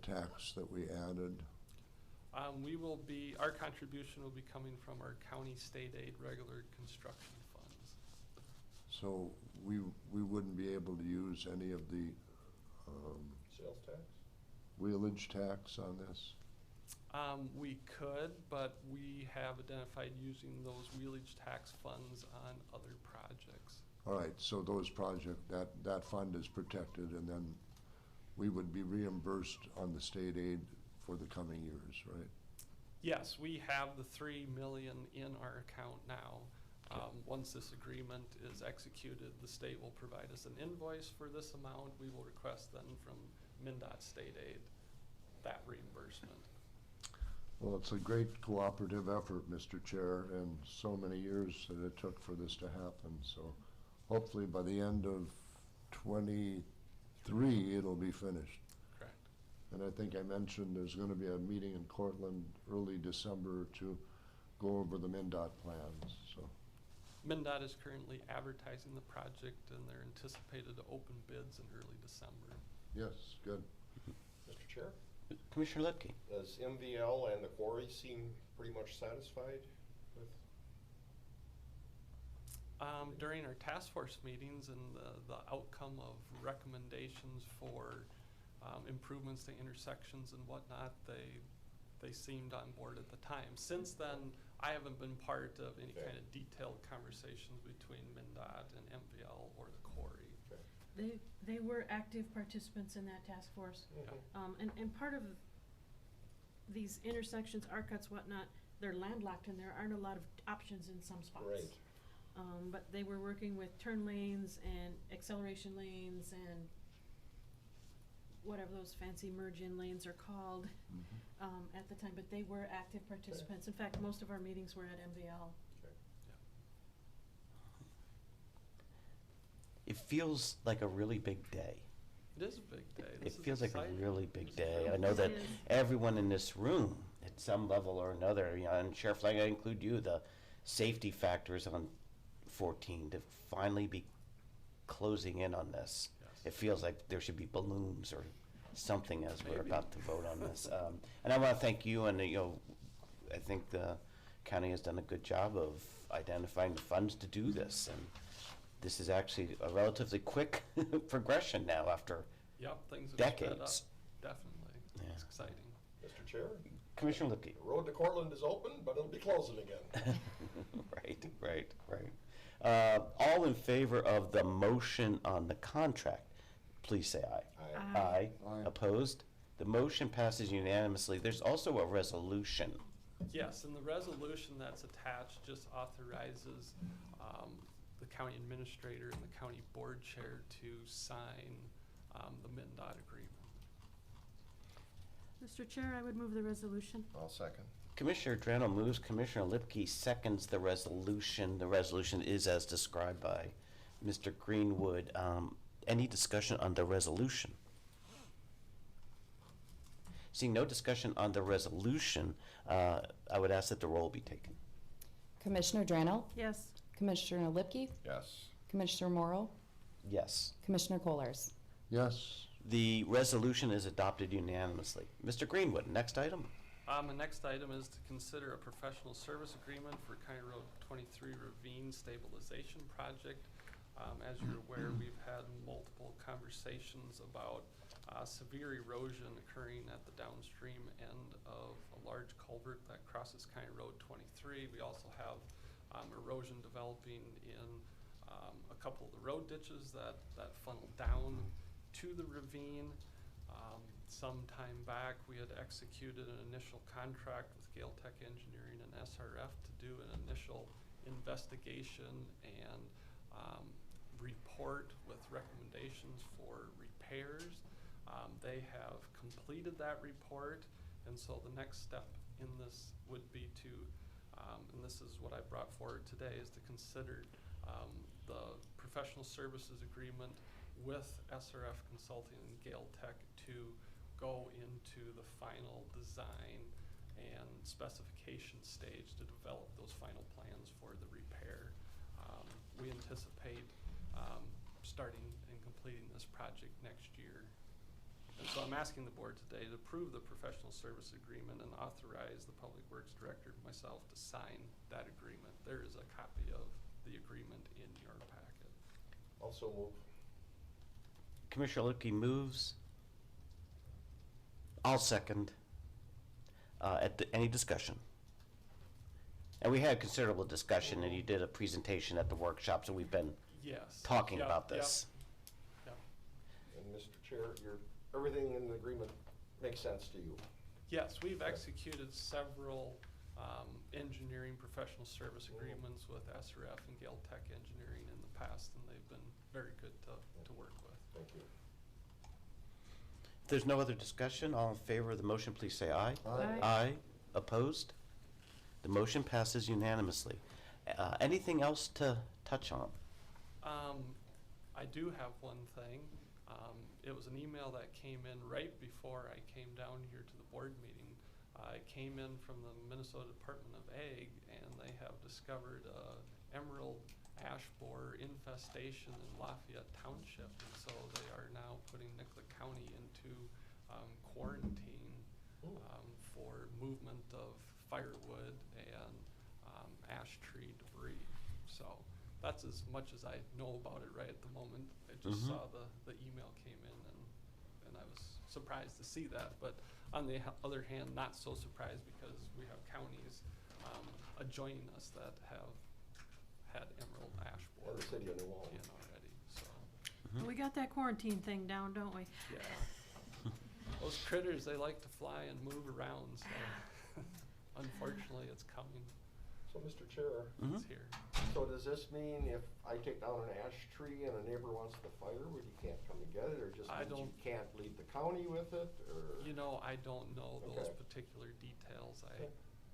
Speaker 11: tax that we added?
Speaker 14: Our contribution will be coming from our county state aid regular construction funds.
Speaker 11: So we wouldn't be able to use any of the
Speaker 15: Sales tax?
Speaker 11: wheelage tax on this?
Speaker 14: We could, but we have identified using those wheelage tax funds on other projects.
Speaker 11: All right, so those that fund is protected, and then we would be reimbursed on the state aid for the coming years, right?
Speaker 14: Yes, we have the $3 million in our account now. Once this agreement is executed, the state will provide us an invoice for this amount. We will request then from MnDOT state aid that reimbursement.
Speaker 11: Well, it's a great cooperative effort, Mr. Chair, and so many years that it took for this to happen. So hopefully by the end of '23, it'll be finished.
Speaker 14: Correct.
Speaker 11: And I think I mentioned there's gonna be a meeting in Cortland early December to go over the MnDOT plans, so.
Speaker 14: MnDOT is currently advertising the project, and they're anticipated to open bids in early December.
Speaker 11: Yes, good.
Speaker 15: Mr. Chair,
Speaker 3: Commissioner Lipke.
Speaker 15: does MVL and the quarry seem pretty much satisfied with?
Speaker 14: During our task force meetings and the outcome of recommendations for improvements to intersections and whatnot, they seemed on board at the time. Since then, I haven't been part of any kind of detailed conversations between MnDOT and MVL or the quarry.
Speaker 10: They were active participants in that task force. And part of these intersections, R-cuts, whatnot, they're landlocked and there aren't a lot of options in some spots.
Speaker 15: Right.
Speaker 10: But they were working with turn lanes and acceleration lanes and whatever those fancy merge-in lanes are called at the time, but they were active participants. In fact, most of our meetings were at MVL.
Speaker 3: It feels like a really big day.
Speaker 14: It is a big day.
Speaker 3: It feels like a really big day. I
Speaker 10: It
Speaker 3: know that
Speaker 10: is.
Speaker 3: everyone in this room, at some level or another, you know, and Sheriff Lang, I include you, the safety factors on 14 to finally be closing in on this.
Speaker 14: Yes.
Speaker 3: It feels like there should be balloons or something as we're
Speaker 14: Maybe.
Speaker 3: about to vote on this. And I want to thank you, and you know, I think the county has done a good job of identifying the funds to do this, and this is actually a relatively quick progression now after
Speaker 14: Yep, things have
Speaker 3: decades.
Speaker 14: sped up, definitely.
Speaker 3: Yeah.
Speaker 14: It's exciting.
Speaker 15: Mr. Chair,
Speaker 3: Commissioner Lipke.
Speaker 15: the road to Cortland is open, but it'll be closing again.
Speaker 3: Right. All in favor of the motion on the contract, please say aye.
Speaker 15: Aye.
Speaker 3: Aye.
Speaker 11: Aye.
Speaker 3: Opposed? The motion passes unanimously. There's also a resolution.
Speaker 14: Yes, and the resolution that's attached just authorizes the county administrator and the county board chair to sign the MnDOT agreement.
Speaker 10: Mr. Chair, I would move the resolution.
Speaker 15: I'll second.
Speaker 3: Commissioner Drano moves, Commissioner Lipke seconds the resolution. The resolution is as described by Mr. Greenwood. Any discussion on the resolution? Seeing no discussion on the resolution, I would ask that the roll be taken.
Speaker 13: Commissioner Drano,
Speaker 10: Yes.
Speaker 13: Commissioner Lipke,
Speaker 15: Yes.
Speaker 13: Commissioner Morrow,
Speaker 3: Yes.
Speaker 13: Commissioner Kolars.
Speaker 11: Yes,
Speaker 3: The resolution is adopted unanimously. Mr. Greenwood, next item.
Speaker 14: The next item is to consider a professional service agreement for County Road 23 Ravine Stabilization Project. As you're aware, we've had multiple conversations about severe erosion occurring at the downstream end of a large culvert that crosses County Road 23. We also have erosion developing in a couple of the road ditches that funnel down to the ravine. Some time back, we had executed an initial contract with Gale Tech Engineering and SRF to do an initial investigation and report with recommendations for repairs. They have completed that report, and so the next step in this would be to, and this is what I brought forward today, is to consider the professional services agreement with SRF Consulting and Gale Tech to go into the final design and specification stage to develop those final plans for the repair. We anticipate starting and completing this project next year. And so I'm asking the board today to approve the professional service agreement and authorize the Public Works Director, myself, to sign that agreement. There is a copy of the agreement in your packet.
Speaker 15: Also move.
Speaker 3: Commissioner Lipke moves. I'll second. Any discussion? And we had considerable discussion, and you did a presentation at the workshop, so we've been
Speaker 14: Yes.
Speaker 3: talking
Speaker 14: Yep,
Speaker 3: about this.
Speaker 14: Yep.
Speaker 15: And Mr. Chair, everything in the agreement makes sense to you?
Speaker 14: Yes, we've executed several engineering professional service agreements with SRF and Gale Tech Engineering in the past, and they've been very good to work with.
Speaker 15: Thank you.
Speaker 3: If there's no other discussion, all in favor of the motion, please say aye.
Speaker 11: Aye.
Speaker 3: Aye. Opposed? The motion passes unanimously. Anything else to touch on?
Speaker 14: I do have one thing. It was an email that came in right before I came down here to the board meeting. It came in from the Minnesota Department of Ag, and they have discovered emerald ash borer infestation in Lafayette Township, and so they are now putting Nicollet County into quarantine for movement of firewood and ash tree debris. So that's as much as I know about it right at the moment. I just saw the email came in, and I was surprised to see that. But on the other hand, not so surprised because we have counties adjoining us that have had emerald ash borer
Speaker 15: the city of New Ulm.
Speaker 14: in already. So
Speaker 10: We got that quarantine thing down, don't we?
Speaker 14: yeah, those critters, they like to fly and move around. So unfortunately, it's coming.
Speaker 15: So, Mr. Chair,
Speaker 14: It's here.
Speaker 15: so does this mean if I take down an ash tree and a neighbor wants the firewood, you can't come and get it, or just
Speaker 14: I
Speaker 15: means you
Speaker 14: don't-
Speaker 15: can't leave the county with it, or?
Speaker 14: You know, I don't know those
Speaker 15: Okay.
Speaker 14: particular details.
Speaker 15: Okay.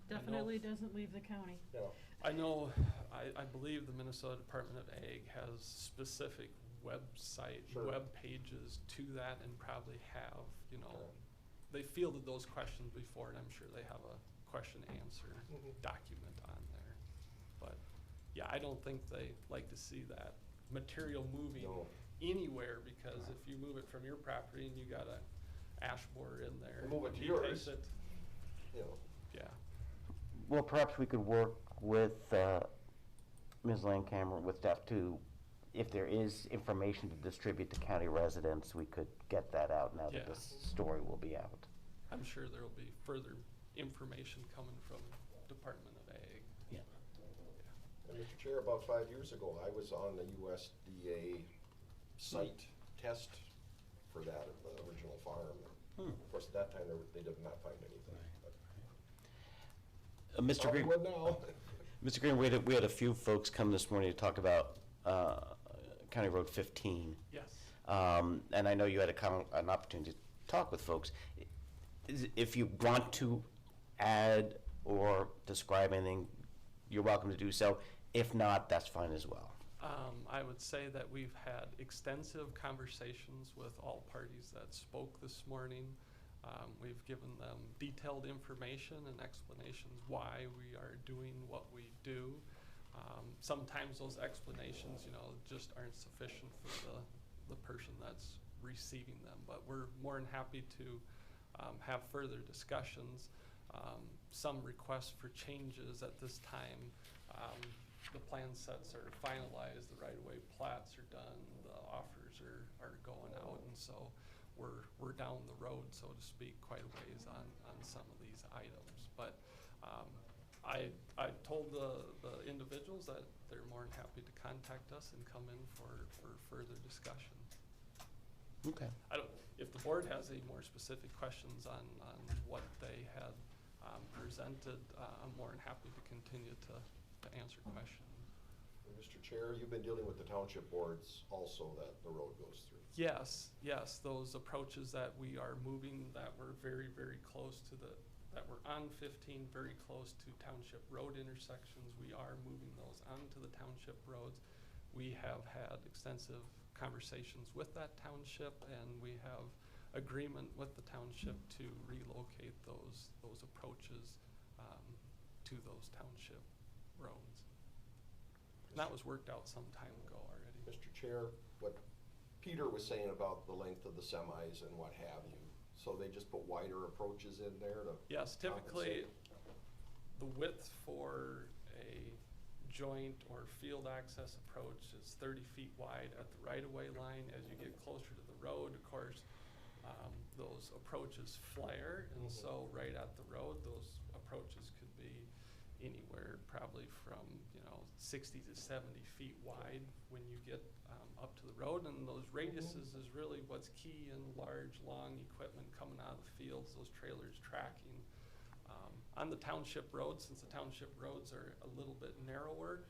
Speaker 10: Definitely doesn't leave the county.
Speaker 15: Yeah.
Speaker 14: I know, I believe the Minnesota Department of Ag has specific website,
Speaker 15: Sure.
Speaker 14: web pages to that, and probably have, you know,
Speaker 15: Okay.
Speaker 14: they fielded those questions before, and I'm sure they have a question answer
Speaker 15: Mhm.
Speaker 14: document on there. But yeah, I don't think they like to see that material moving
Speaker 15: No.
Speaker 14: anywhere, because if you move it from your property and you got a ash borer in there,
Speaker 15: Move it to
Speaker 14: he
Speaker 15: yours.
Speaker 14: takes it,
Speaker 15: You know,
Speaker 14: yeah.
Speaker 3: Well, perhaps we could work with Ms. Langhammer, with staff too. If there is information to distribute to county residents, we could get that out now that
Speaker 14: Yeah.
Speaker 3: this story will be out.
Speaker 14: I'm sure there will be further information coming from Department of Ag.
Speaker 3: Yeah.
Speaker 15: and Mr. Chair, about 5 years ago, I was on the USDA site test for that at the original farm. Of course, at that time, they did not find anything. But
Speaker 3: Mr.
Speaker 15: probably
Speaker 3: Green,
Speaker 15: would now.
Speaker 3: Mr. Green, we had a few folks come this morning to talk about County Road 15.
Speaker 14: Yes.
Speaker 3: And I know you had an opportunity to talk with folks. If you want to add or describe anything, you're welcome to do so. If not, that's fine as well.
Speaker 14: I would say that we've had extensive conversations with all parties that spoke this morning. We've given them detailed information and explanations why we are doing what we do. Sometimes those explanations, you know, just aren't sufficient for the person that's receiving them, but we're more than happy to have further discussions. Some requests for changes at this time. The plan sets are finalized, the right-of-way plats are done, the offers are going out, and so we're down the road, so to speak, quite a ways on some of these items. But I told the individuals that they're more than happy to contact us and come in for further discussion.
Speaker 3: Okay.
Speaker 14: If the board has any more specific questions on what they had presented, I'm more than happy to continue to answer questions.
Speaker 15: Mr. Chair, you've been dealing with the township boards also that the road goes through.
Speaker 14: Yes, those approaches that we are moving, that were very, very close to that were on 15, very close to township road intersections. We are moving those onto the township roads. We have had extensive conversations with that township, and we have agreement with the township to relocate those approaches to those township roads. And that was worked out some time ago already.
Speaker 15: Mr. Chair, what Peter was saying about the length of the semis and what have you, so they just put wider approaches in there to
Speaker 14: Yes, typically
Speaker 15: compensate?
Speaker 14: the width for a joint or field access approach is 30 feet wide at the right-of-way line. As you get closer to the road, of course, those approaches flare, and so right at the road, those approaches could be anywhere probably from 60 to 70 feet wide when you get up to the road, and those radiuses is really what's key in large, long equipment coming out of the fields, those trailers tracking. On the township roads, since the township roads are a little bit narrower,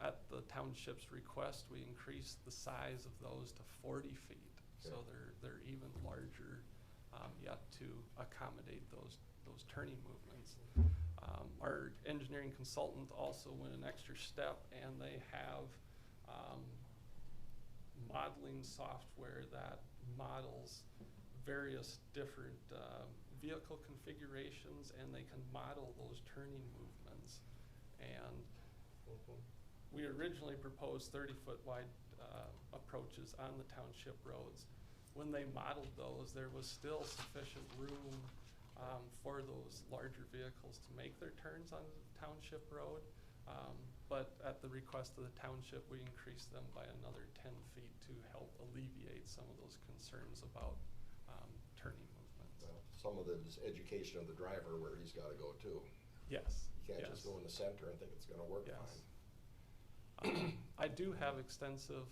Speaker 14: at the township's request, we increased the size of those to 40 feet.
Speaker 15: Okay.
Speaker 14: So they're even larger yet to accommodate those turning movements. Our engineering consultant also went an extra step, and they have modeling software that models various different vehicle configurations, and they can model those turning movements. And we originally proposed 30-foot wide approaches on the township roads. When they modeled those, there was still sufficient room for those larger vehicles to make their turns on the township road. But at the request of the township, we increased them by another 10 feet to help alleviate some of those concerns about turning movements.
Speaker 15: Well, some of it is education of the driver where he's gotta go too.
Speaker 14: Yes.
Speaker 15: You can't
Speaker 14: yes.
Speaker 15: just go in the center and think it's gonna work
Speaker 14: Yes.
Speaker 15: fine.
Speaker 14: I do have extensive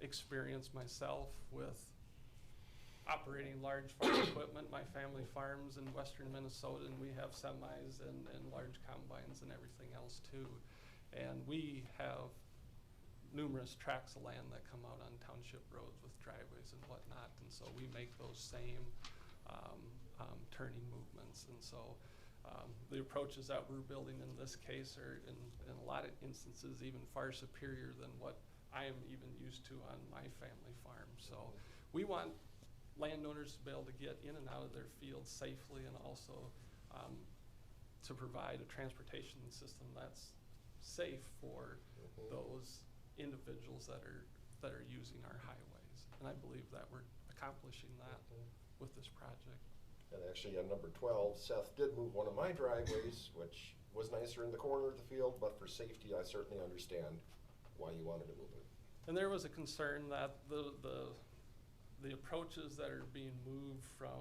Speaker 14: experience myself with operating large farm equipment. My family farms in western Minnesota, and we have semis and large combines and everything else too. And we have numerous tracts of land that come out on township roads with driveways and whatnot, and so we make those same turning movements. And so the approaches that we're building in this case are in a lot of instances even far superior than what I am even used to on my family farm. So we want landowners to be able to get in and out of their fields safely, and also to provide a transportation system that's safe for those individuals that are using our highways. And I believe that we're accomplishing that with this project.
Speaker 15: And actually on number 12, Seth did move one of my driveways, which was nicer in the corner of the field, but for safety, I certainly understand why you wanted to move it.
Speaker 14: And there was a concern that the approaches that are being moved from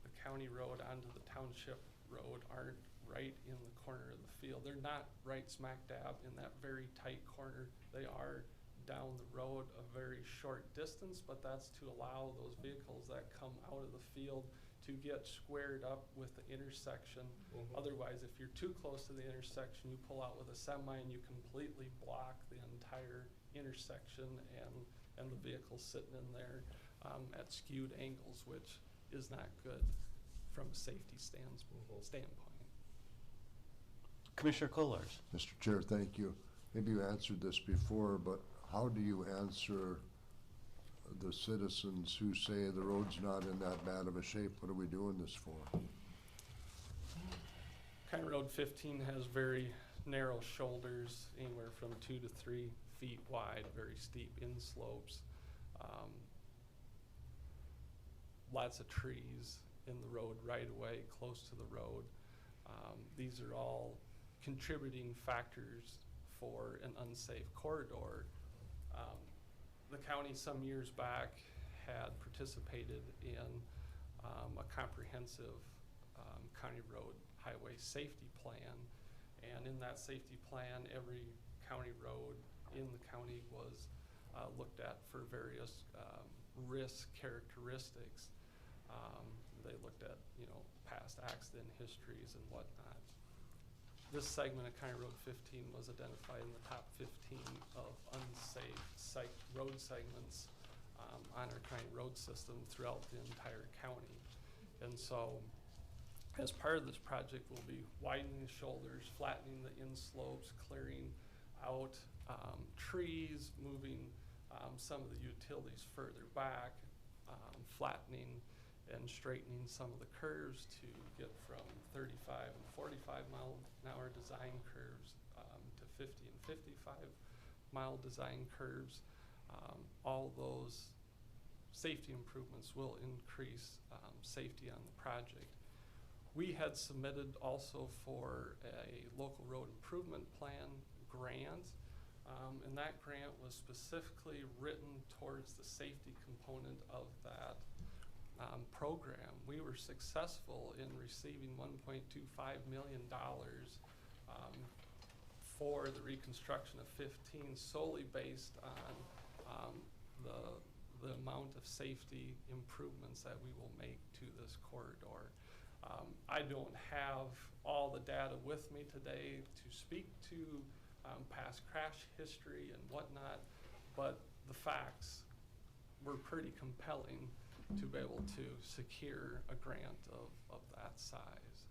Speaker 14: the county road onto the township road aren't right in the corner of the field. They're not right smack dab in that very tight corner. They are down the road a very short distance, but that's to allow those vehicles that come out of the field to get squared up with the intersection. Otherwise, if you're too close to the intersection, you pull out with a semi and you completely block the entire intersection, and the vehicle's sitting in there at skewed angles, which is not good from a safety standpoint.
Speaker 3: Commissioner Kollars.
Speaker 11: Mr. Chair, thank you. Maybe you answered this before, but how do you answer the citizens who say the road's not in that bad of a shape? What are we doing this for?
Speaker 14: County Road 15 has very narrow shoulders, anywhere from 2 to 3 feet wide, very steep inslopes. Lots of trees in the road right away, close to the road. These are all contributing factors for an unsafe corridor. The county some years back had participated in a comprehensive county road highway safety plan, and in that safety plan, every county road in the county was looked at for various risk characteristics. They looked at, past accident histories and whatnot. This segment of County Road 15 was identified in the top 15 of unsafe road segments on our county road system throughout the entire county. And so, as part of this project, we'll be widening the shoulders, flattening the inslopes, clearing out trees, moving some of the utilities further back, flattening and straightening some of the curves to get from 35 and 45 mile an hour design curves to 50 and 55 mile design curves. All those safety improvements will increase safety on the project. We had submitted also for a local road improvement plan grant, and that grant was specifically written towards the safety component of that program. We were successful in receiving $1.25 million for the reconstruction of 15, solely based on the amount of safety improvements that we will make to this corridor. I don't have all the data with me today to speak to past crash history and whatnot, but the facts were pretty compelling to be able to secure a grant of that size.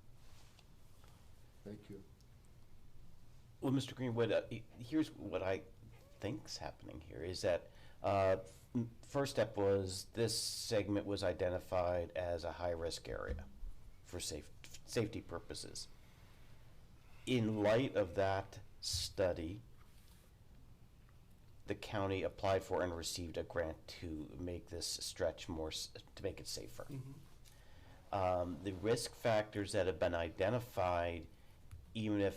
Speaker 11: Thank you.
Speaker 3: Well, Mr. Greenwood, here's what I think's happening here is that First step was this segment was identified as a high-risk area for safety purposes. In light of that study, the county applied for and received a grant to make this stretch to make it safer. The risk factors that have been identified, even if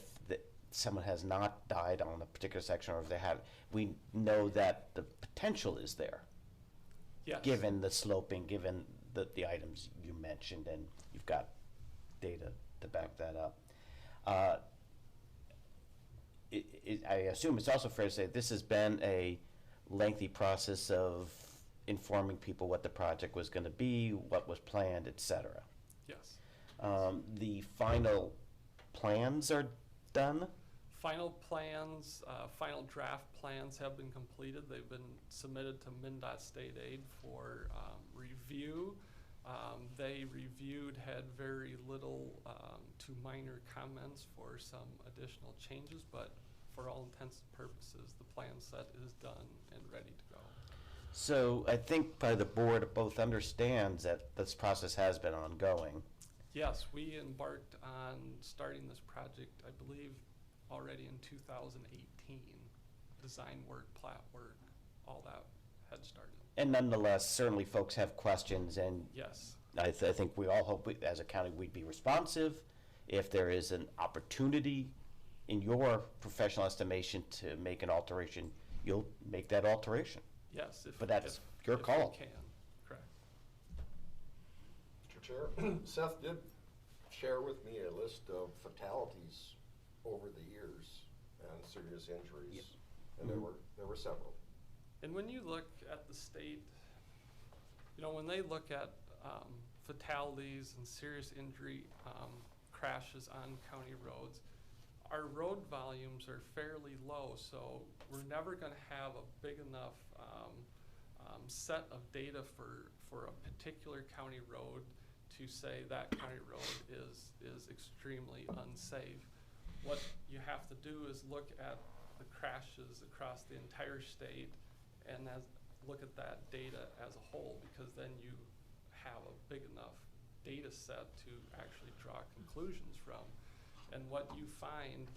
Speaker 3: someone has not died on a particular section, or if they have, we know that the potential is there.
Speaker 14: Yes.
Speaker 3: Given the sloping, given the items you mentioned, and you've got data to back that up. I assume it's also fair to say this has been a lengthy process of informing people what the project was going to be, what was planned, etc.
Speaker 14: Yes.
Speaker 3: The final plans are done?
Speaker 14: Final plans, final draft plans have been completed. They've been submitted to MnDOT State Aid for review. They reviewed, had very little to minor comments for some additional changes, but for all intents and purposes, the plan set is done and ready to go.
Speaker 3: So I think probably the board both understands that this process has been ongoing.
Speaker 14: Yes, we embarked on starting this project, I believe, already in 2018. Design work, plat work, all that had started.
Speaker 3: And nonetheless, certainly folks have questions, and
Speaker 14: yes,
Speaker 3: I think we all hope as a county we'd be responsive. If there is an opportunity in your professional estimation to make an alteration, you'll make that alteration.
Speaker 14: Yes,
Speaker 3: but that's your
Speaker 14: if
Speaker 3: call.
Speaker 14: we can, correct.
Speaker 15: Mr. Chair, Seth did share with me a list of fatalities over the years and serious injuries, and there were several.
Speaker 14: And when you look at the state, when they look at fatalities and serious injury crashes on county roads, our road volumes are fairly low, so we're never going to have a big enough set of data for a particular county road to say that county road is extremely unsafe. What you have to do is look at the crashes across the entire state and look at that data as a whole, because then you have a big enough data set to actually draw conclusions from. And what you find,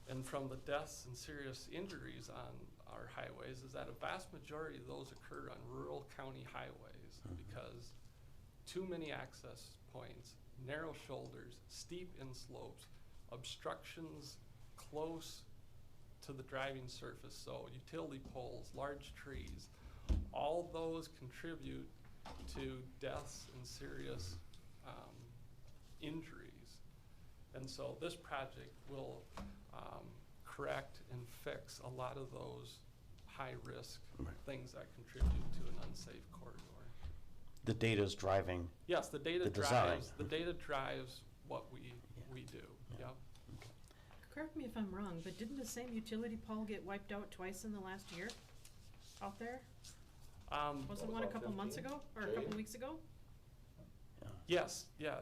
Speaker 14: and from the deaths and serious injuries on our highways, is that a vast majority of those occur on rural county highways because too many access points, narrow shoulders, steep inslopes, obstructions close to the driving surface, so utility poles, large trees, all those contribute to deaths and serious injuries. And so this project will correct and fix a lot of those high-risk things that contribute to an unsafe corridor.
Speaker 3: The data's driving.
Speaker 14: Yes, the data
Speaker 3: design.
Speaker 14: The data drives what we do. Yep.
Speaker 10: Correct me if I'm wrong, but didn't the same utility pole get wiped out twice in the last year out there? Wasn't one a couple months ago or a couple weeks ago?
Speaker 14: Yes, yeah.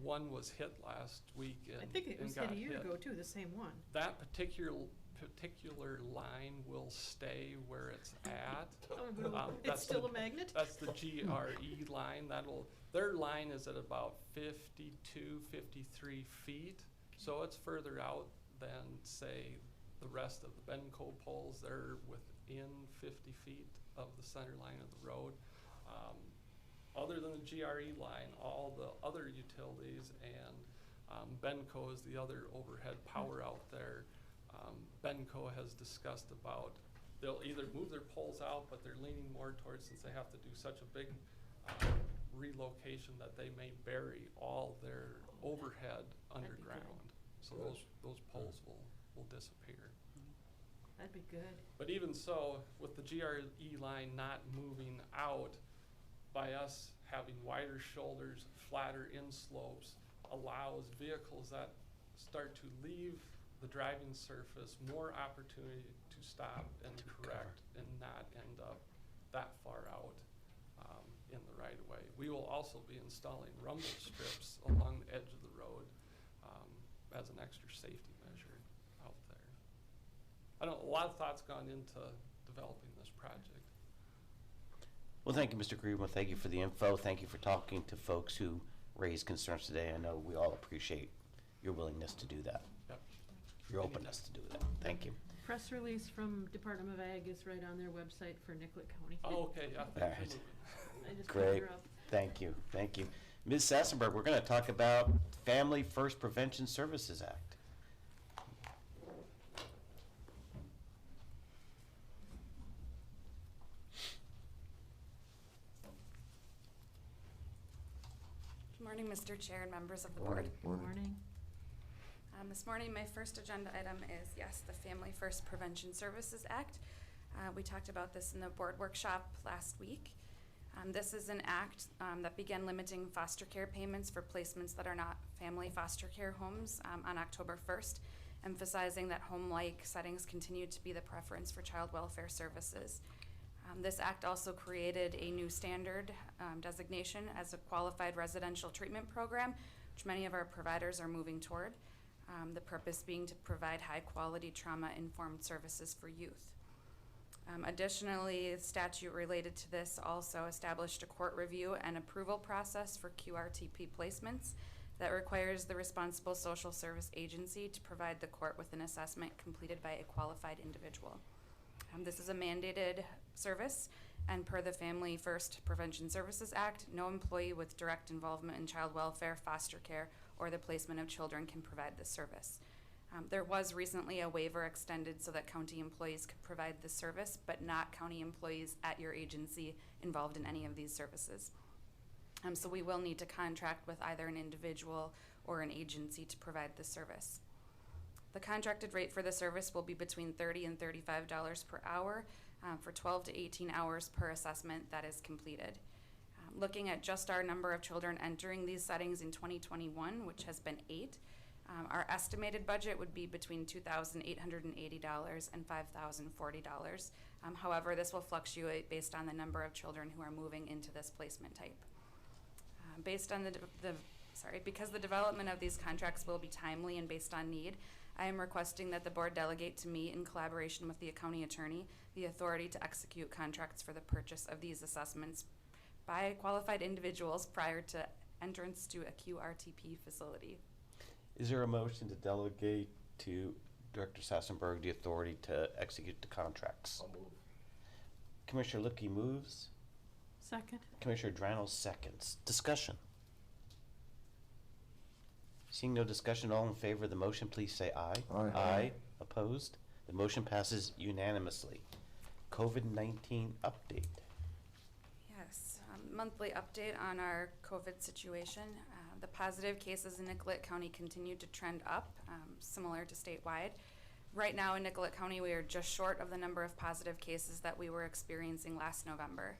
Speaker 14: One was hit last week and
Speaker 10: I think it was hit
Speaker 14: got
Speaker 10: a year ago too, the same one.
Speaker 14: That particular line will stay where it's at.
Speaker 10: It's still a magnet?
Speaker 14: That's the GRE line. Their line is at about 52, 53 feet. So it's further out than, say, the rest of the Benco poles. They're within 50 feet of the center line of the road. Other than the GRE line, all the other utilities and Benco is the other overhead power out there. Benco has discussed about they'll either move their poles out, but they're leaning more towards, since they have to do such a big relocation, that they may bury all their overhead underground. So those poles will disappear.
Speaker 10: That'd be good.
Speaker 14: But even so, with the GRE line not moving out, by us having wider shoulders, flatter inslopes, allows vehicles that start to leave the driving surface more opportunity to stop and correct and not end up that far out in the right of way. We will also be installing rumble strips along the edge of the road as an extra safety measure out there. I know a lot of thought's gone into developing this project.
Speaker 3: Well, thank you, Mr. Greenwood. Thank you for the info. Thank you for talking to folks who raised concerns today. I know we all appreciate your willingness to do that,
Speaker 14: Yep.
Speaker 3: your openness to do that. Thank you.
Speaker 10: Press release from Department of Ag is right on their website for Nicollet County.
Speaker 14: Oh, okay, yeah.
Speaker 3: All
Speaker 14: thanks for
Speaker 3: right.
Speaker 14: moving.
Speaker 10: I just picked
Speaker 3: Great.
Speaker 10: her up.
Speaker 3: Thank you. Thank you. Ms. Sassenberg, we're going to talk about Family First Prevention Services Act.
Speaker 16: Good morning, Mr. Chair and members of the board.
Speaker 10: Morning.
Speaker 16: This morning, my first agenda item is, yes, the Family First Prevention Services Act. We talked about this in the board workshop last week. This is an act that began limiting foster care payments for placements that are not family foster care homes on October 1st, emphasizing that home-like settings continue to be the preference for child welfare services. This act also created a new standard designation as a qualified residential treatment program, which many of our providers are moving toward. The purpose being to provide high-quality trauma-informed services for youth. Additionally, the statute related to this also established a court review and approval process for QRTP placements that requires the responsible social service agency to provide the court with an assessment completed by a qualified individual. This is a mandated service, and per the Family First Prevention Services Act, no employee with direct involvement in child welfare, foster care, or the placement of children can provide this service. There was recently a waiver extended so that county employees could provide this service, but not county employees at your agency involved in any of these services. So we will need to contract with either an individual or an agency to provide this service. The contracted rate for the service will be between $30 and $35 per hour for 12 to 18 hours per assessment that is completed. Looking at just our number of children entering these settings in 2021, which has been 8, our estimated budget would be between $2,880 and $5,040. However, this will fluctuate based on the number of children who are moving into this placement type. Because the development of these contracts will be timely and based on need, I am requesting that the board delegate to me, in collaboration with the county attorney, the authority to execute contracts for the purchase of these assessments by qualified individuals prior to entrance to a QRTP facility.
Speaker 3: Is there a motion to delegate to Director Sassenberg the authority to execute the contracts?
Speaker 15: I'll move.
Speaker 3: Commissioner Lipke moves.
Speaker 10: Second.
Speaker 3: Commissioner Drano seconds. Discussion. Seeing no discussion, all in favor of the motion, please say aye.
Speaker 11: Aye.
Speaker 3: Aye. Opposed? The motion passes unanimously. COVID-19 update.
Speaker 16: Yes, monthly update on our COVID situation. The positive cases in Nicollet County continue to trend up, similar to statewide. Right now in Nicollet County, we are just short of the number of positive cases that we were experiencing last November.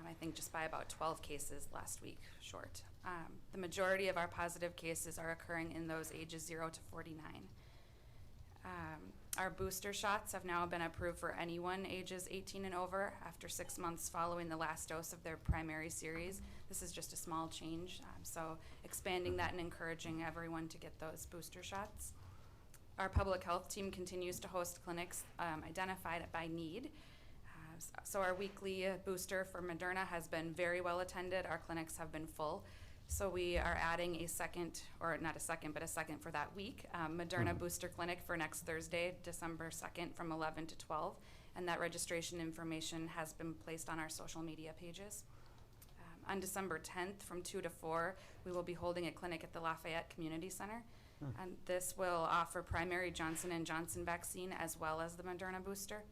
Speaker 16: I think just by about 12 cases last week short. The majority of our positive cases are occurring in those ages 0 to 49. Our booster shots have now been approved for anyone ages 18 and over after 6 months following the last dose of their primary series. This is just a small change, so expanding that and encouraging everyone to get those booster shots. Our public health team continues to host clinics identified by need. So our weekly booster for Moderna has been very well attended. Our clinics have been full. So we are adding a second for that week, Moderna booster clinic for next Thursday, December 2nd from 11 to 12. And that registration information has been placed on our social media pages. On December 10th from 2 to 4, we will be holding a clinic at the Lafayette Community Center. And this will offer primary Johnson & Johnson vaccine as well as the Moderna booster.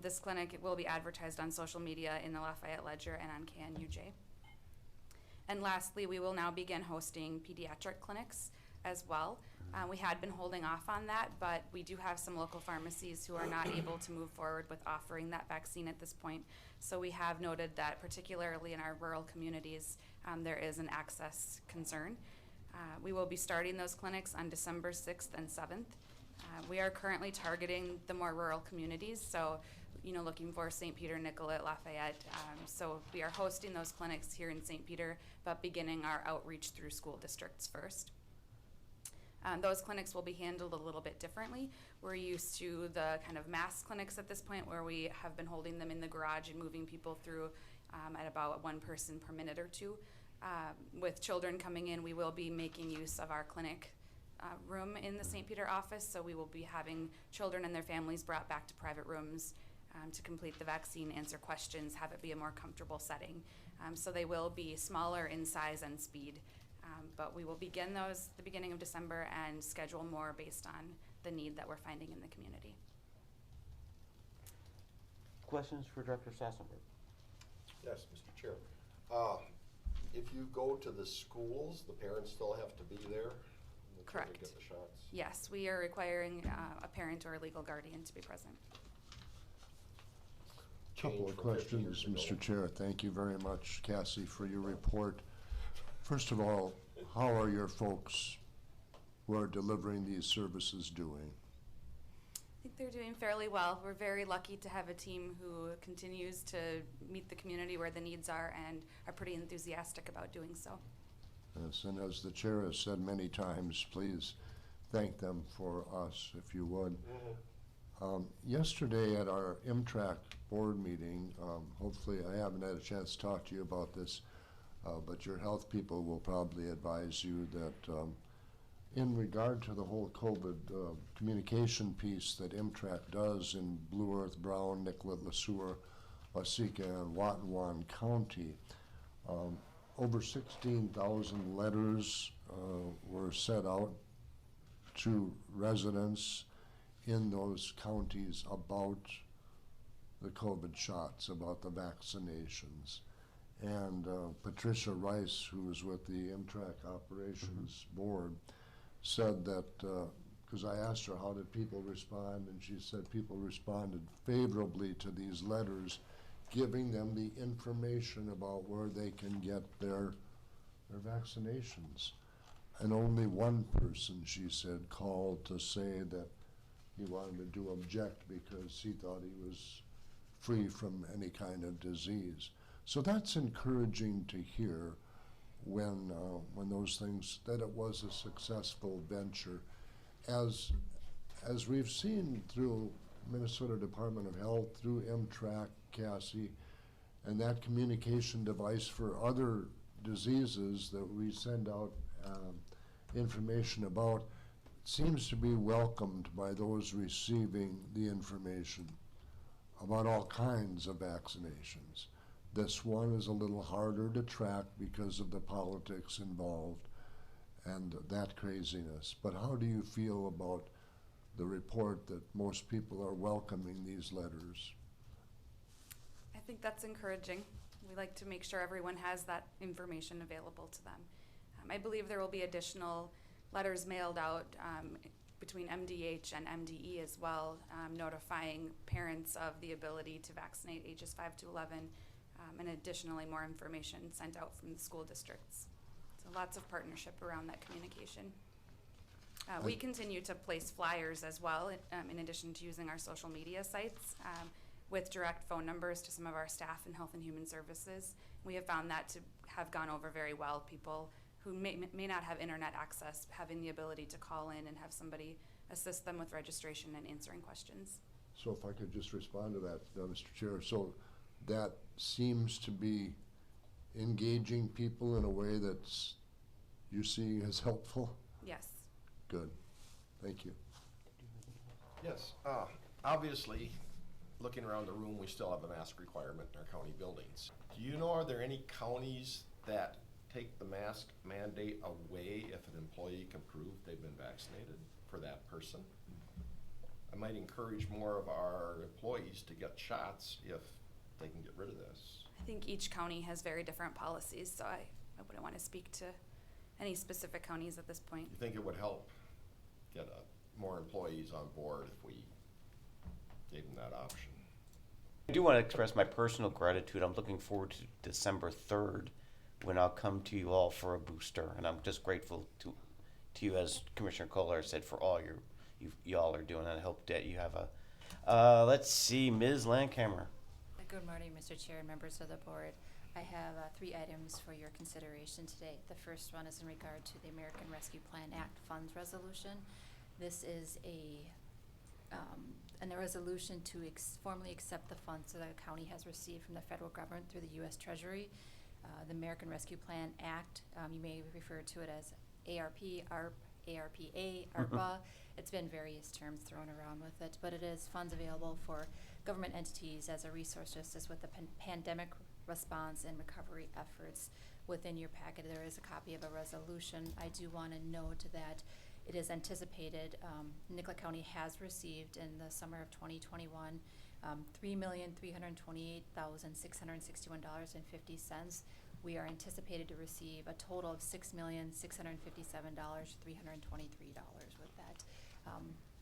Speaker 16: This clinic will be advertised on social media in the Lafayette Ledger and on KNUJ. And lastly, we will now begin hosting pediatric clinics as well. We had been holding off on that, but we do have some local pharmacies who are not able to move forward with offering that vaccine at this point. So we have noted that particularly in our rural communities, there is an access concern. We will be starting those clinics on December 6th and 7th. We are currently targeting the more rural communities, so looking for St. Peter, Nicollet, Lafayette. So we are hosting those clinics here in St. Peter, but beginning our outreach through school districts first. Those clinics will be handled a little bit differently. We're used to the kind of mass clinics at this point where we have been holding them in the garage and moving people through at about one person per minute or two. With children coming in, we will be making use of our clinic room in the St. Peter office, so we will be having children and their families brought back to private rooms to complete the vaccine, answer questions, have it be a more comfortable setting. So they will be smaller in size and speed, but we will begin those at the beginning of December and schedule more based on the need that we're finding in the community.
Speaker 3: Questions for Director Sassenberg?
Speaker 15: Yes, Mr. Chair. If you go to the schools, the parents still have to be there? when the children
Speaker 16: Correct.
Speaker 15: Get the shots?
Speaker 16: Yes, we are requiring a parent or a legal guardian to be present.
Speaker 11: Couple of questions, Mr. Chair. Thank you very much, Cassie, for your report. First of all, how are your folks who are delivering these services doing?
Speaker 16: I think they're doing fairly well. We're very lucky to have a team who continues to meet the community where the needs are and are pretty enthusiastic about doing so.
Speaker 11: Yes, and as the chair has said many times, please thank them for us, if you would. Yesterday at our MTRAC board meeting, hopefully I haven't had a chance to talk to you about this, but your health people will probably advise you that in regard to the whole COVID communication piece that MTRAC does in Blue Earth, Brown, Nicollet, LeSueur, Waseca, and Watonwan County, over 16,000 letters were sent out to residents in those counties about the COVID shots, about the vaccinations. And Patricia Rice, who was with the MTRAC Operations Board, said that, because I asked her how did people respond, and she said people responded favorably to these letters, giving them the information about where they can get their vaccinations. And only one person, she said, called to say that he wanted to object because he thought he was free from any kind of disease. So that's encouraging to hear when those things, that it was a successful venture. As we've seen through Minnesota Department of Health, through MTRAC, Cassie, and that communication device for other diseases that we send out information about, seems to be welcomed by those receiving the information about all kinds of vaccinations. This one is a little harder to track because of the politics involved and that craziness. But how do you feel about the report that most people are welcoming these letters?
Speaker 16: I think that's encouraging. We like to make sure everyone has that information available to them. I believe there will be additional letters mailed out between MDH and MDE as well, notifying parents of the ability to vaccinate ages 5 to 11, and additionally more information sent out from the school districts. So lots of partnership around that communication. We continue to place flyers as well, in addition to using our social media sites, with direct phone numbers to some of our staff in Health and Human Services. We have found that to have gone over very well. People who may not have internet access, having the ability to call in and have somebody assist them with registration and answering questions.
Speaker 11: So if I could just respond to that, Mr. Chair. So that seems to be engaging people in a way that's you see as helpful?
Speaker 16: Yes.
Speaker 11: Good. Thank you.
Speaker 15: Yes. Obviously, looking around the room, we still have a mask requirement in our county buildings. Do you know, are there any counties that take the mask mandate away if an employee can prove they've been vaccinated for that person? I might encourage more of our employees to get shots if they can get rid of this.
Speaker 16: I think each county has very different policies, so I wouldn't want to speak to any specific counties at this point.
Speaker 15: You think it would help get more employees on board if we gave them that option?
Speaker 3: I do want to express my personal gratitude. I'm looking forward to December 3rd when I'll come to you all for a booster, and I'm just grateful to you, as Commissioner Kohler said, for all you all are doing, and I hope that you have a let's see, Ms. Landcamer.
Speaker 17: Good morning, Mr. Chair and members of the board.
Speaker 4: I have three items for your consideration today. The first one is in regard to the American Rescue Plan Act Funds Resolution. This is a resolution to formally accept the funds that the county has received from the federal government through the U.S. Treasury. The American Rescue Plan Act, you may refer to it as ARP, ARP, ARPA, ARPA. It's been various terms thrown around with it, but it is funds available for government entities as a resource to assist with the pandemic response and recovery efforts. Within your packet, there is a copy of a resolution. I do want to note that it is anticipated, Nicollet County has received in the summer of 2021, $3,328,661.50. We are anticipated to receive a total of $6,657,323 with that.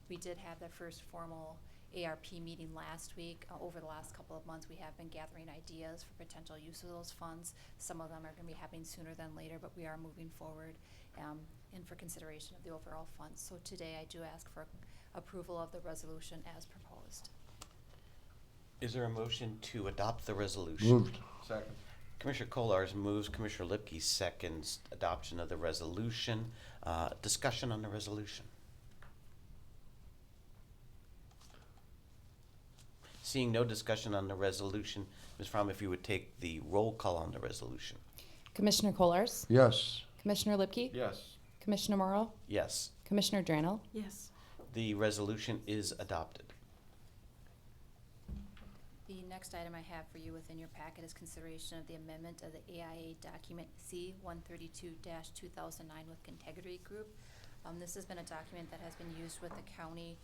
Speaker 4: We did have the first formal ARP meeting last week. Over the last couple of months, we have been gathering ideas for potential use of those funds. Some of them are going to be happening sooner than later, but we are moving forward and for consideration of the overall funds. So today I do ask for approval of the resolution as proposed.
Speaker 3: Is there a motion to adopt the resolution?
Speaker 11: Moved.
Speaker 15: Second.
Speaker 3: Commissioner Kolars moves, Commissioner Lipke seconds adoption of the resolution. Discussion on the resolution. Seeing no discussion on the resolution, Ms. Fromm, if you would take the roll call on the resolution.
Speaker 13: Commissioner Kolars?
Speaker 11: Yes.
Speaker 13: Commissioner Lipke?
Speaker 15: Yes.
Speaker 13: Commissioner Morrow?
Speaker 3: Yes.
Speaker 13: Commissioner Drannell?
Speaker 10: Yes.
Speaker 3: The resolution is adopted.
Speaker 4: The next item I have for you within your packet is consideration of the amendment of the AIA document C-132-2009 with Contegrity Group. This has been a document that has been used with the county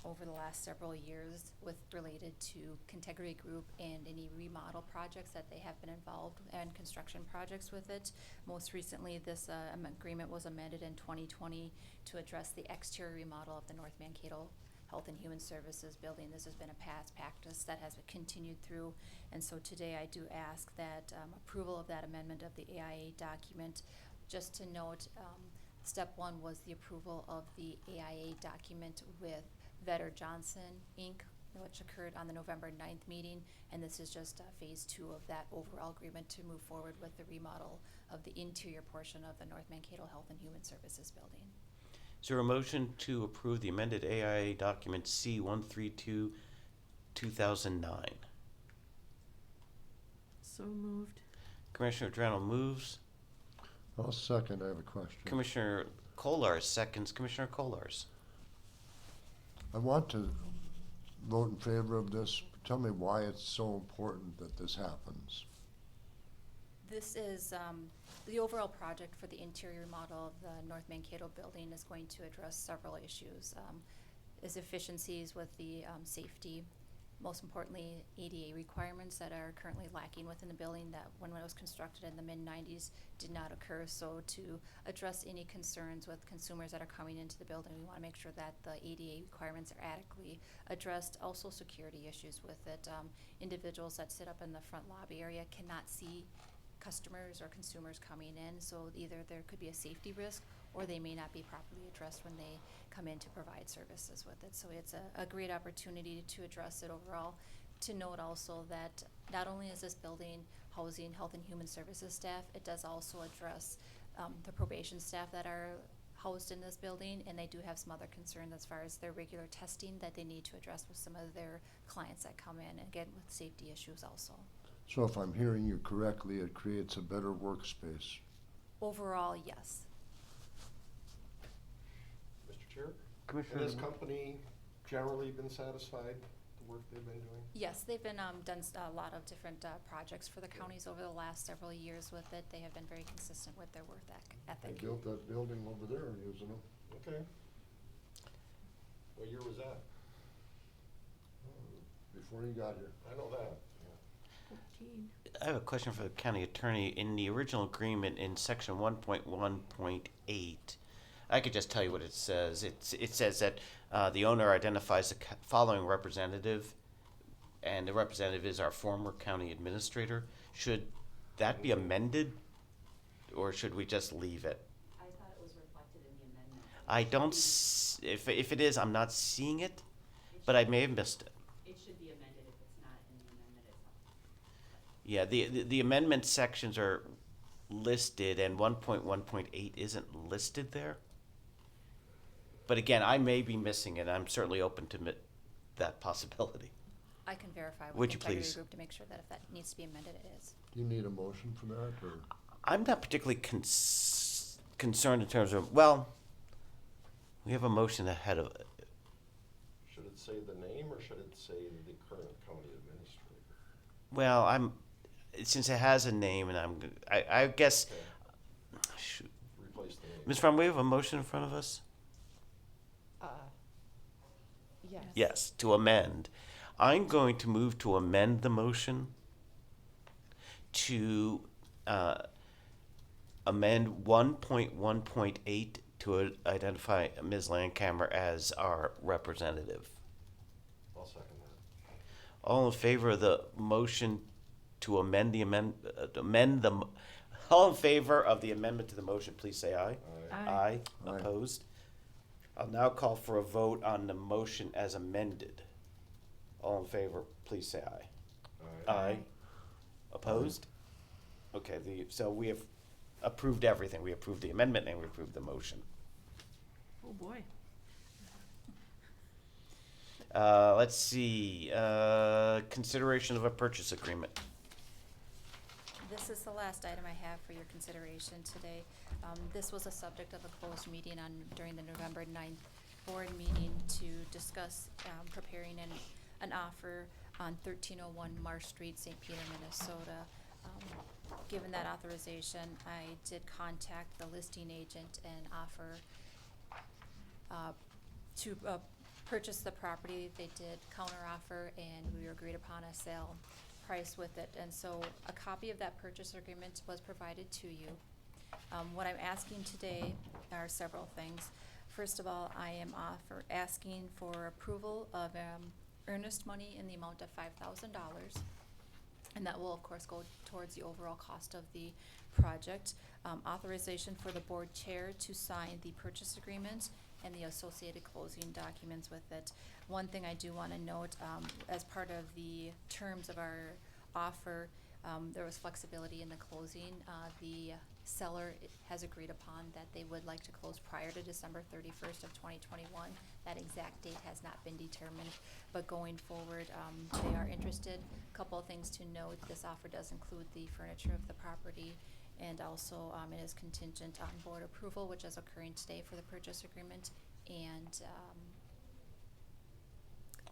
Speaker 4: over the last several years related to Contegrity Group and any remodel projects that they have been involved and construction projects with it. Most recently, this agreement was amended in 2020 to address the exterior remodel of the North Mankato Health and Human Services building. This has been a past practice that has continued through, and so today I do ask that approval of that amendment of the AIA document. Just to note, step one was the approval of the AIA document with Vetter Johnson, Inc., which occurred on the November 9th meeting, and this is just phase 2 of that overall agreement to move forward with the remodel of the interior portion of the North Mankato Health and Human Services building.
Speaker 3: Is there a motion to approve the amended AIA document C-132-2009?
Speaker 10: So moved.
Speaker 3: Commissioner Drannell moves.
Speaker 11: I'll second. I have a question.
Speaker 3: Commissioner Kolars seconds. Commissioner Kolars.
Speaker 11: I want to vote in favor of this. Tell me why it's so important that this happens.
Speaker 4: This is the overall project for the interior remodel of the North Mankato building is going to address several issues. Is efficiencies with the safety, most importantly ADA requirements that are currently lacking within the building that when it was constructed in the mid-90s did not occur. So to address any concerns with consumers that are coming into the building, we want to make sure that the ADA requirements are adequately addressed. Also security issues with it. Individuals that sit up in the front lobby area cannot see customers or consumers coming in, so either there could be a safety risk or they may not be properly addressed when they come in to provide services with it. So it's a great opportunity to address it overall. To note also that not only is this building housing Health and Human Services staff, it does also address the probation staff that are housed in this building, and they do have some other concerns as far as their regular testing that they need to address with some of their clients that come in, again with safety issues also.
Speaker 11: So if I'm hearing you correctly, it creates a better workspace.
Speaker 4: Overall, yes.
Speaker 15: Mr. Chair?
Speaker 3: Commissioner.
Speaker 15: Has this company generally been satisfied with the work they've been doing?
Speaker 4: Yes, they've been done a lot of different projects for the counties over the last several years with it. They have been very consistent with their work
Speaker 11: They
Speaker 4: ethic.
Speaker 11: built that building over there and using them.
Speaker 15: Okay. What year was that?
Speaker 11: Before you got here.
Speaker 15: I know that.
Speaker 3: I have a question for the county attorney. In the original agreement in section 1.1.8, I could just tell you what it says. It says that the owner identifies the following representative, and the representative is our former county administrator. Should that be amended, or should we just leave it?
Speaker 12: I thought it was reflected in the amendment.
Speaker 3: I don't, if it is, I'm not seeing it, but I may have missed it.
Speaker 12: It should be amended if it's not in the amendment itself.
Speaker 3: Yeah, the amendment sections are listed, and 1.1.8 isn't listed there. But again, I may be missing it. I'm certainly open to that possibility.
Speaker 4: I can verify with
Speaker 3: Would
Speaker 4: the
Speaker 3: you
Speaker 4: integrity
Speaker 3: please?
Speaker 4: group to make sure that if that needs to be amended, it is.
Speaker 11: Do you need a motion for that, or?
Speaker 3: I'm not particularly concerned in terms of, well, we have a motion ahead of it.
Speaker 15: Should it say the name or should it say the current county administrator?
Speaker 3: Well, since it has a name, and I guess,
Speaker 15: Okay.
Speaker 3: shoot.
Speaker 15: Replace the name.
Speaker 3: Ms. Fromm, we have a motion in front of us?
Speaker 13: Yes.
Speaker 3: Yes, to amend. I'm going to move to amend the motion to amend 1.1.8 to identify Ms. Landcamer as our representative.
Speaker 15: I'll second that.
Speaker 3: All in favor of the motion to amend the all in favor of the amendment to the motion, please say aye.
Speaker 15: Aye.
Speaker 3: Aye.
Speaker 11: Aye.
Speaker 3: Opposed? I'll now call for a vote on the motion as amended. All in favor, please say aye. Aye. Opposed? Okay, so we have approved everything. We approved the amendment and we approved the motion.
Speaker 10: Oh, boy.
Speaker 3: Let's see, consideration of a purchase agreement.
Speaker 4: This is the last item I have for your consideration today. This was a subject of a closed meeting during the November 9th board meeting to discuss preparing an offer on 1301 Marsh Street, St. Peter, Minnesota. Given that authorization, I did contact the listing agent and offer to purchase the property. They did counteroffer, and we agreed upon a sale price with it. And so a copy of that purchase agreement was provided to you. What I'm asking today are several things. First of all, I am asking for approval of earnest money in the amount of $5,000. And that will, of course, go towards the overall cost of the project. Authorization for the board chair to sign the purchase agreement and the associated closing documents with it. One thing I do want to note, as part of the terms of our offer, there was flexibility in the closing. The seller has agreed upon that they would like to close prior to December 31st of 2021. That exact date has not been determined, but going forward, they are interested. Couple of things to note: this offer does include the furniture of the property, and also it is contingent on board approval, which is occurring today for the purchase agreement, and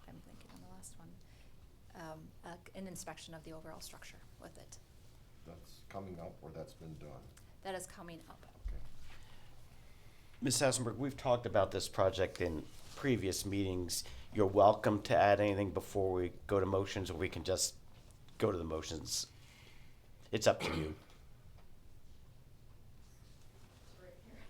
Speaker 4: I'm thinking on the last one, an inspection of the overall structure with it.
Speaker 15: That's coming up or that's been done?
Speaker 4: That is coming up.
Speaker 15: Okay.
Speaker 3: Ms. Sassenberg, we've talked about this project in previous meetings. You're welcome to add anything before we go to motions, or we can just go to the motions. It's up to you.
Speaker 16: Right here.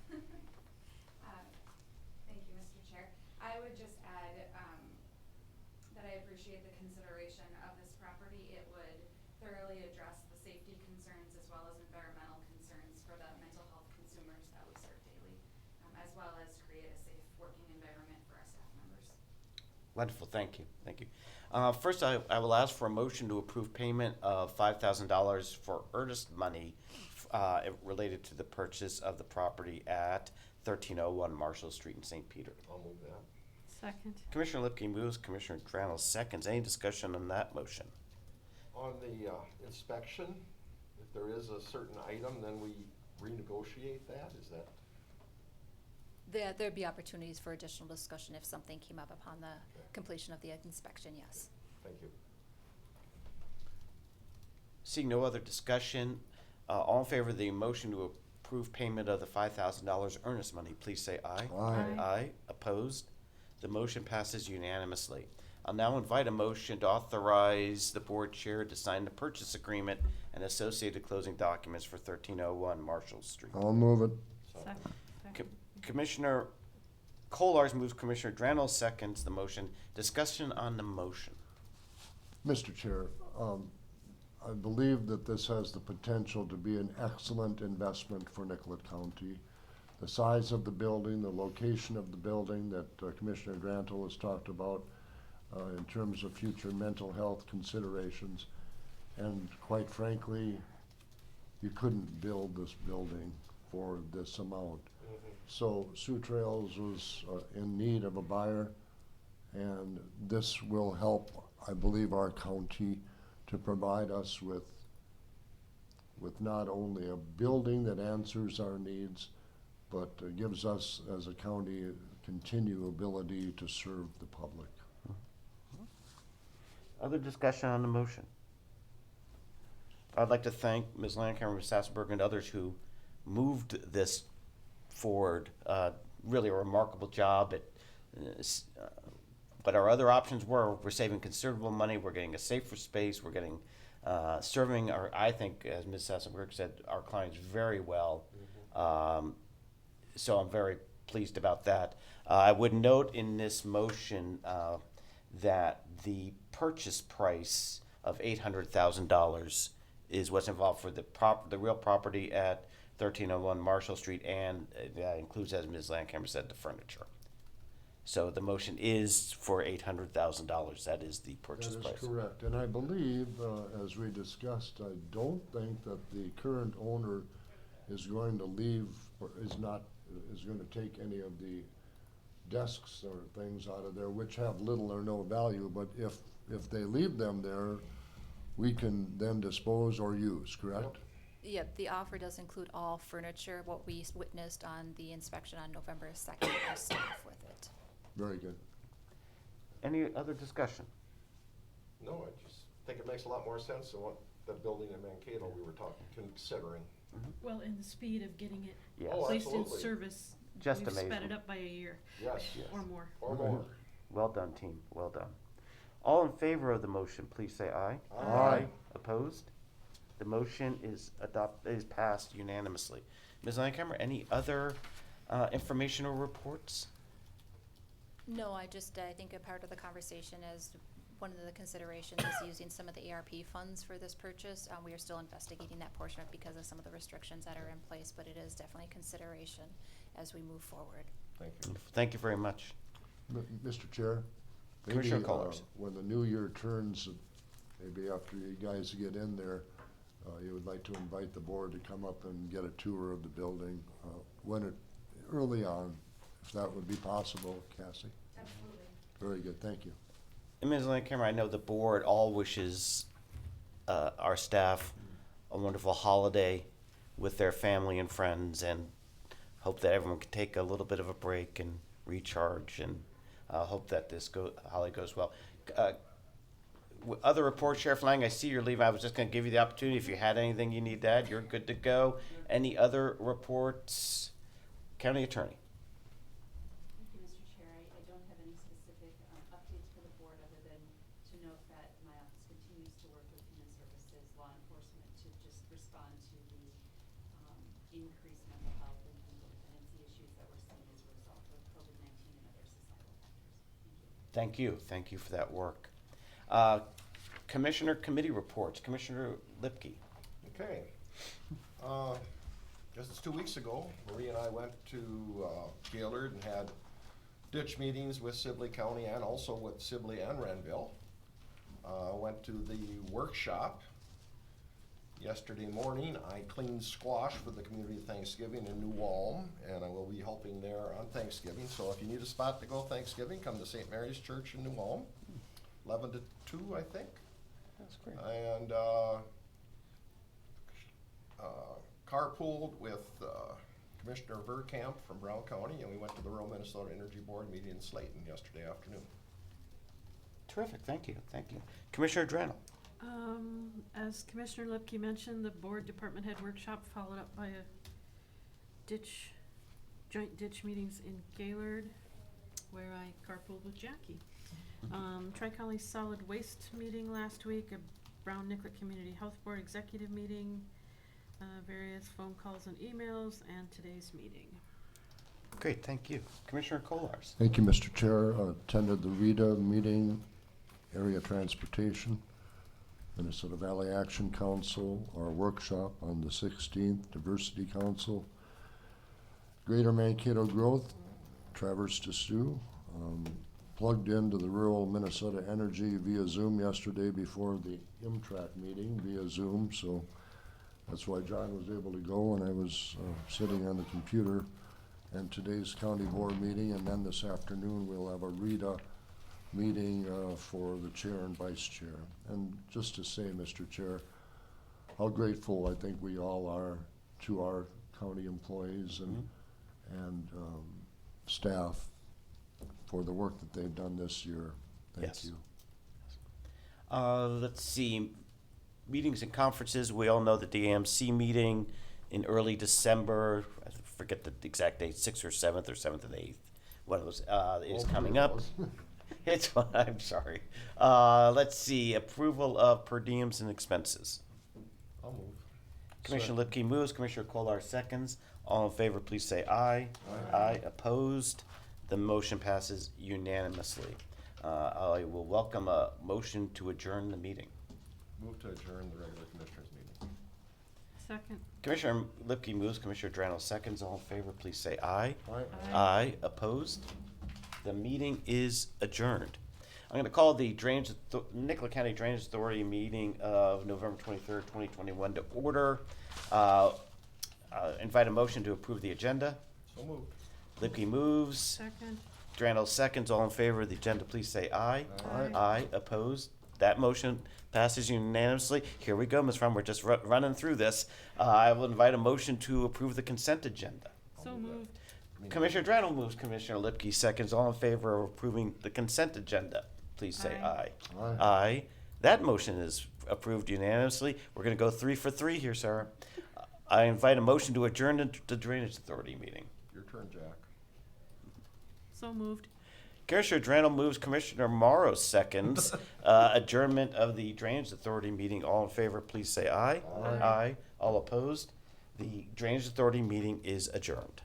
Speaker 16: Thank you, Mr. Chair. I would just add that I appreciate the consideration of this property. It would thoroughly address the safety concerns as well as environmental concerns for the mental health consumers that we serve daily, as well as create a safe working environment for our staff members.
Speaker 3: Wonderful, thank you, thank you. First, I will ask for a motion to approve payment of $5,000 for earnest money related to the purchase of the property at 1301 Marshall Street in St. Peter.
Speaker 15: I'll move that.
Speaker 10: Second.
Speaker 3: Commissioner Lipke moves, Commissioner Drannell seconds. Any discussion on that motion?
Speaker 15: On the inspection, if there is a certain item, then we renegotiate that, is that?
Speaker 4: There'd be opportunities for additional discussion if something came up upon the completion of the inspection, yes.
Speaker 15: Thank you.
Speaker 3: Seeing no other discussion, all in favor of the motion to approve payment of the $5,000 earnest money, please say aye.
Speaker 11: Aye.
Speaker 3: Aye. Opposed? The motion passes unanimously. I'll now invite a motion to authorize the board chair to sign the purchase agreement and associated closing documents for 1301 Marshall Street.
Speaker 11: I'll move it.
Speaker 10: Second.
Speaker 3: Commissioner Kolars moves, Commissioner Drannell seconds the motion. Discussion on the motion.
Speaker 11: Mr. Chair, I believe that this has the potential to be an excellent investment for Nicollet County. The size of the building, the location of the building that Commissioner Drannell has talked about in terms of future mental health considerations. And quite frankly, you couldn't build this building for this amount. So Sioux Trails was in need of a buyer, and this will help, I believe, our county to provide us with not only a building that answers our needs, but gives us as a county continued ability to serve the public.
Speaker 3: Other discussion on the motion? I'd like to thank Ms. Landcamer, Ms. Sassenberg, and others who moved this forward. Really a remarkable job. But our other options we're saving considerable money. We're getting a safer space. We're getting serving our, I think, as Ms. Sassenberg said, our clients very well. So I'm very pleased about that. I would note in this motion that the purchase price of $800,000 is what's involved for the real property at 1301 Marshall Street, and that includes, as Ms. Landcamer said, the furniture. So the motion is for $800,000. That is the purchase price.
Speaker 11: That is correct. And I believe, as we discussed, I don't think that the current owner is going to leave, or is going to take any of the desks or things out of there, which have little or no value. But if they leave them there, we can then dispose or use, correct?
Speaker 4: Yep, the offer does include all furniture, what we witnessed on the inspection on November 2nd, our staff with it.
Speaker 11: Very good.
Speaker 3: Any other discussion?
Speaker 15: No, I just think it makes a lot more sense than what the building in Mankato we were considering.
Speaker 10: Well, and the speed of getting it
Speaker 3: Yes.
Speaker 15: Oh,
Speaker 10: placed in
Speaker 15: absolutely.
Speaker 10: service,
Speaker 3: Just
Speaker 10: we've sped
Speaker 3: amazing.
Speaker 10: it up by a year
Speaker 15: Yes.
Speaker 10: or more.
Speaker 15: Or more.
Speaker 3: Well done, team. Well done. All in favor of the motion, please say aye.
Speaker 15: Aye.
Speaker 3: Opposed? The motion is passed unanimously. Ms. Landcamer, any other informational reports?
Speaker 4: No, I think a part of the conversation is one of the considerations is using some of the ARP funds for this purchase. We are still investigating that portion of it because of some of the restrictions that are in place, but it is definitely a consideration as we move forward.
Speaker 15: Thank you.
Speaker 3: Thank you very much.
Speaker 11: Mr. Chair?
Speaker 3: Commissioner
Speaker 11: maybe,
Speaker 3: Kollars.
Speaker 11: When the new year turns, maybe after you guys get in there, you would like to invite the board to come up and get a tour of the building early on, if that would be possible, Cassie?
Speaker 12: Absolutely.
Speaker 11: Very good, thank you.
Speaker 3: And Ms. Landcamer, I know the board all wishes our staff a wonderful holiday with their family and friends, and hope that everyone can take a little bit of a break and recharge, and hope that this holiday goes well. Other reports, Sheriff Lang, I see you're leaving. I was just going to give you the opportunity. If you had anything you need to add, you're good to go. Any other reports? County Attorney.
Speaker 12: Thank you, Mr. Chair. I don't have any specific updates for the board other than to note that my office continues to work with human services, law enforcement to just respond to the increased mental health and chemical dependency issues that we're seeing as a result of COVID-19 and other societal factors. Thank you.
Speaker 3: Thank you for that work. Commissioner committee reports. Commissioner Lipke.
Speaker 15: Okay. Just 2 weeks ago, Marie and I went to Gaylord and had ditch meetings with Sibley County and also with Sibley and Renville. Went to the workshop yesterday morning. I cleaned squash for the community Thanksgiving in New Ulm, and I will be helping there on Thanksgiving. So if you need a spot to go Thanksgiving, come to St. Mary's Church in New Ulm, 11 to 2, I think.
Speaker 3: That's great.
Speaker 15: And carpooled with Commissioner Verkamp from Brown County, and we went to the Rural Minnesota Energy Board meeting in Slayton yesterday afternoon.
Speaker 3: Terrific. Thank you. Thank you. Commissioner Drano.
Speaker 10: As Commissioner Lipke mentioned, the board department head workshop followed up by a joint ditch meetings in Gaylord, where I carpooled with Jackie. Tri-County Solid Waste meeting last week, a Brown Nicollet Community Health Board executive meeting, various phone calls and emails, and today's meeting.
Speaker 3: Great. Thank you. Commissioner Kollars.
Speaker 11: Thank you, Mr. Chair. Attended the RETA meeting, Area Transportation, Minnesota Valley Action Council, our workshop on the 16th, Diversity Council, Greater Mankato Growth, Traverse to Sioux, plugged into the rural Minnesota Energy via Zoom yesterday before the MTRAC meeting via Zoom, so that's why John was able to go, and I was sitting on the computer. And today's county board meeting, and then this afternoon we'll have a RETA meeting for the chair and vice chair. And just to say, Mr. Chair, how grateful I think we all are to our county employees and staff for the work that they've done this year. Thank
Speaker 3: Yes.
Speaker 11: you.
Speaker 3: Let's see, meetings and conferences. We all know that the AMC meeting in early December, I forget the exact date, 6th or 7th or 7th and 8th, one of those, is coming up. It's, I'm sorry. Let's see, approval of per diems and expenses.
Speaker 15: I'll move.
Speaker 3: Commissioner Lipke moves, Commissioner Kolar seconds. All in favor, please say aye. Aye. Opposed? The motion passes unanimously. I will welcome a motion to adjourn the meeting.
Speaker 15: Move to adjourn the regular commissioners meeting.
Speaker 10: Second.
Speaker 3: Commissioner Lipke moves, Commissioner Drano seconds. All in favor, please say aye.
Speaker 11: Aye.
Speaker 3: Aye. Opposed? The meeting is adjourned. I'm going to call the Nicollet County Drainage Authority meeting of November 23rd, 2021 to order. Invite a motion to approve the agenda.
Speaker 15: So moved.
Speaker 3: Lipke moves.
Speaker 10: Second.
Speaker 3: Drano seconds. All in favor of the agenda, please say aye.
Speaker 10: Aye.
Speaker 3: Aye. Opposed? That motion passes unanimously. Here we go, Ms. Frum. We're just running through this. I will invite a motion to approve the consent agenda.
Speaker 10: So moved.
Speaker 3: Commissioner Drano moves, Commissioner Lipke seconds. All in favor of approving the consent agenda, please say aye.
Speaker 10: Aye.
Speaker 11: Aye.
Speaker 3: Aye. That motion is approved unanimously. We're going to go 3 for 3 here, sir. I invite a motion to adjourn the Drainage Authority meeting.
Speaker 15: Your turn, Jack.
Speaker 10: So moved.
Speaker 3: Commissioner Drano moves, Commissioner Morrow seconds. Adjournment of the Drainage Authority meeting. All in favor, please say aye.
Speaker 11: Aye.
Speaker 3: Aye. All opposed? The Drainage Authority meeting is adjourned.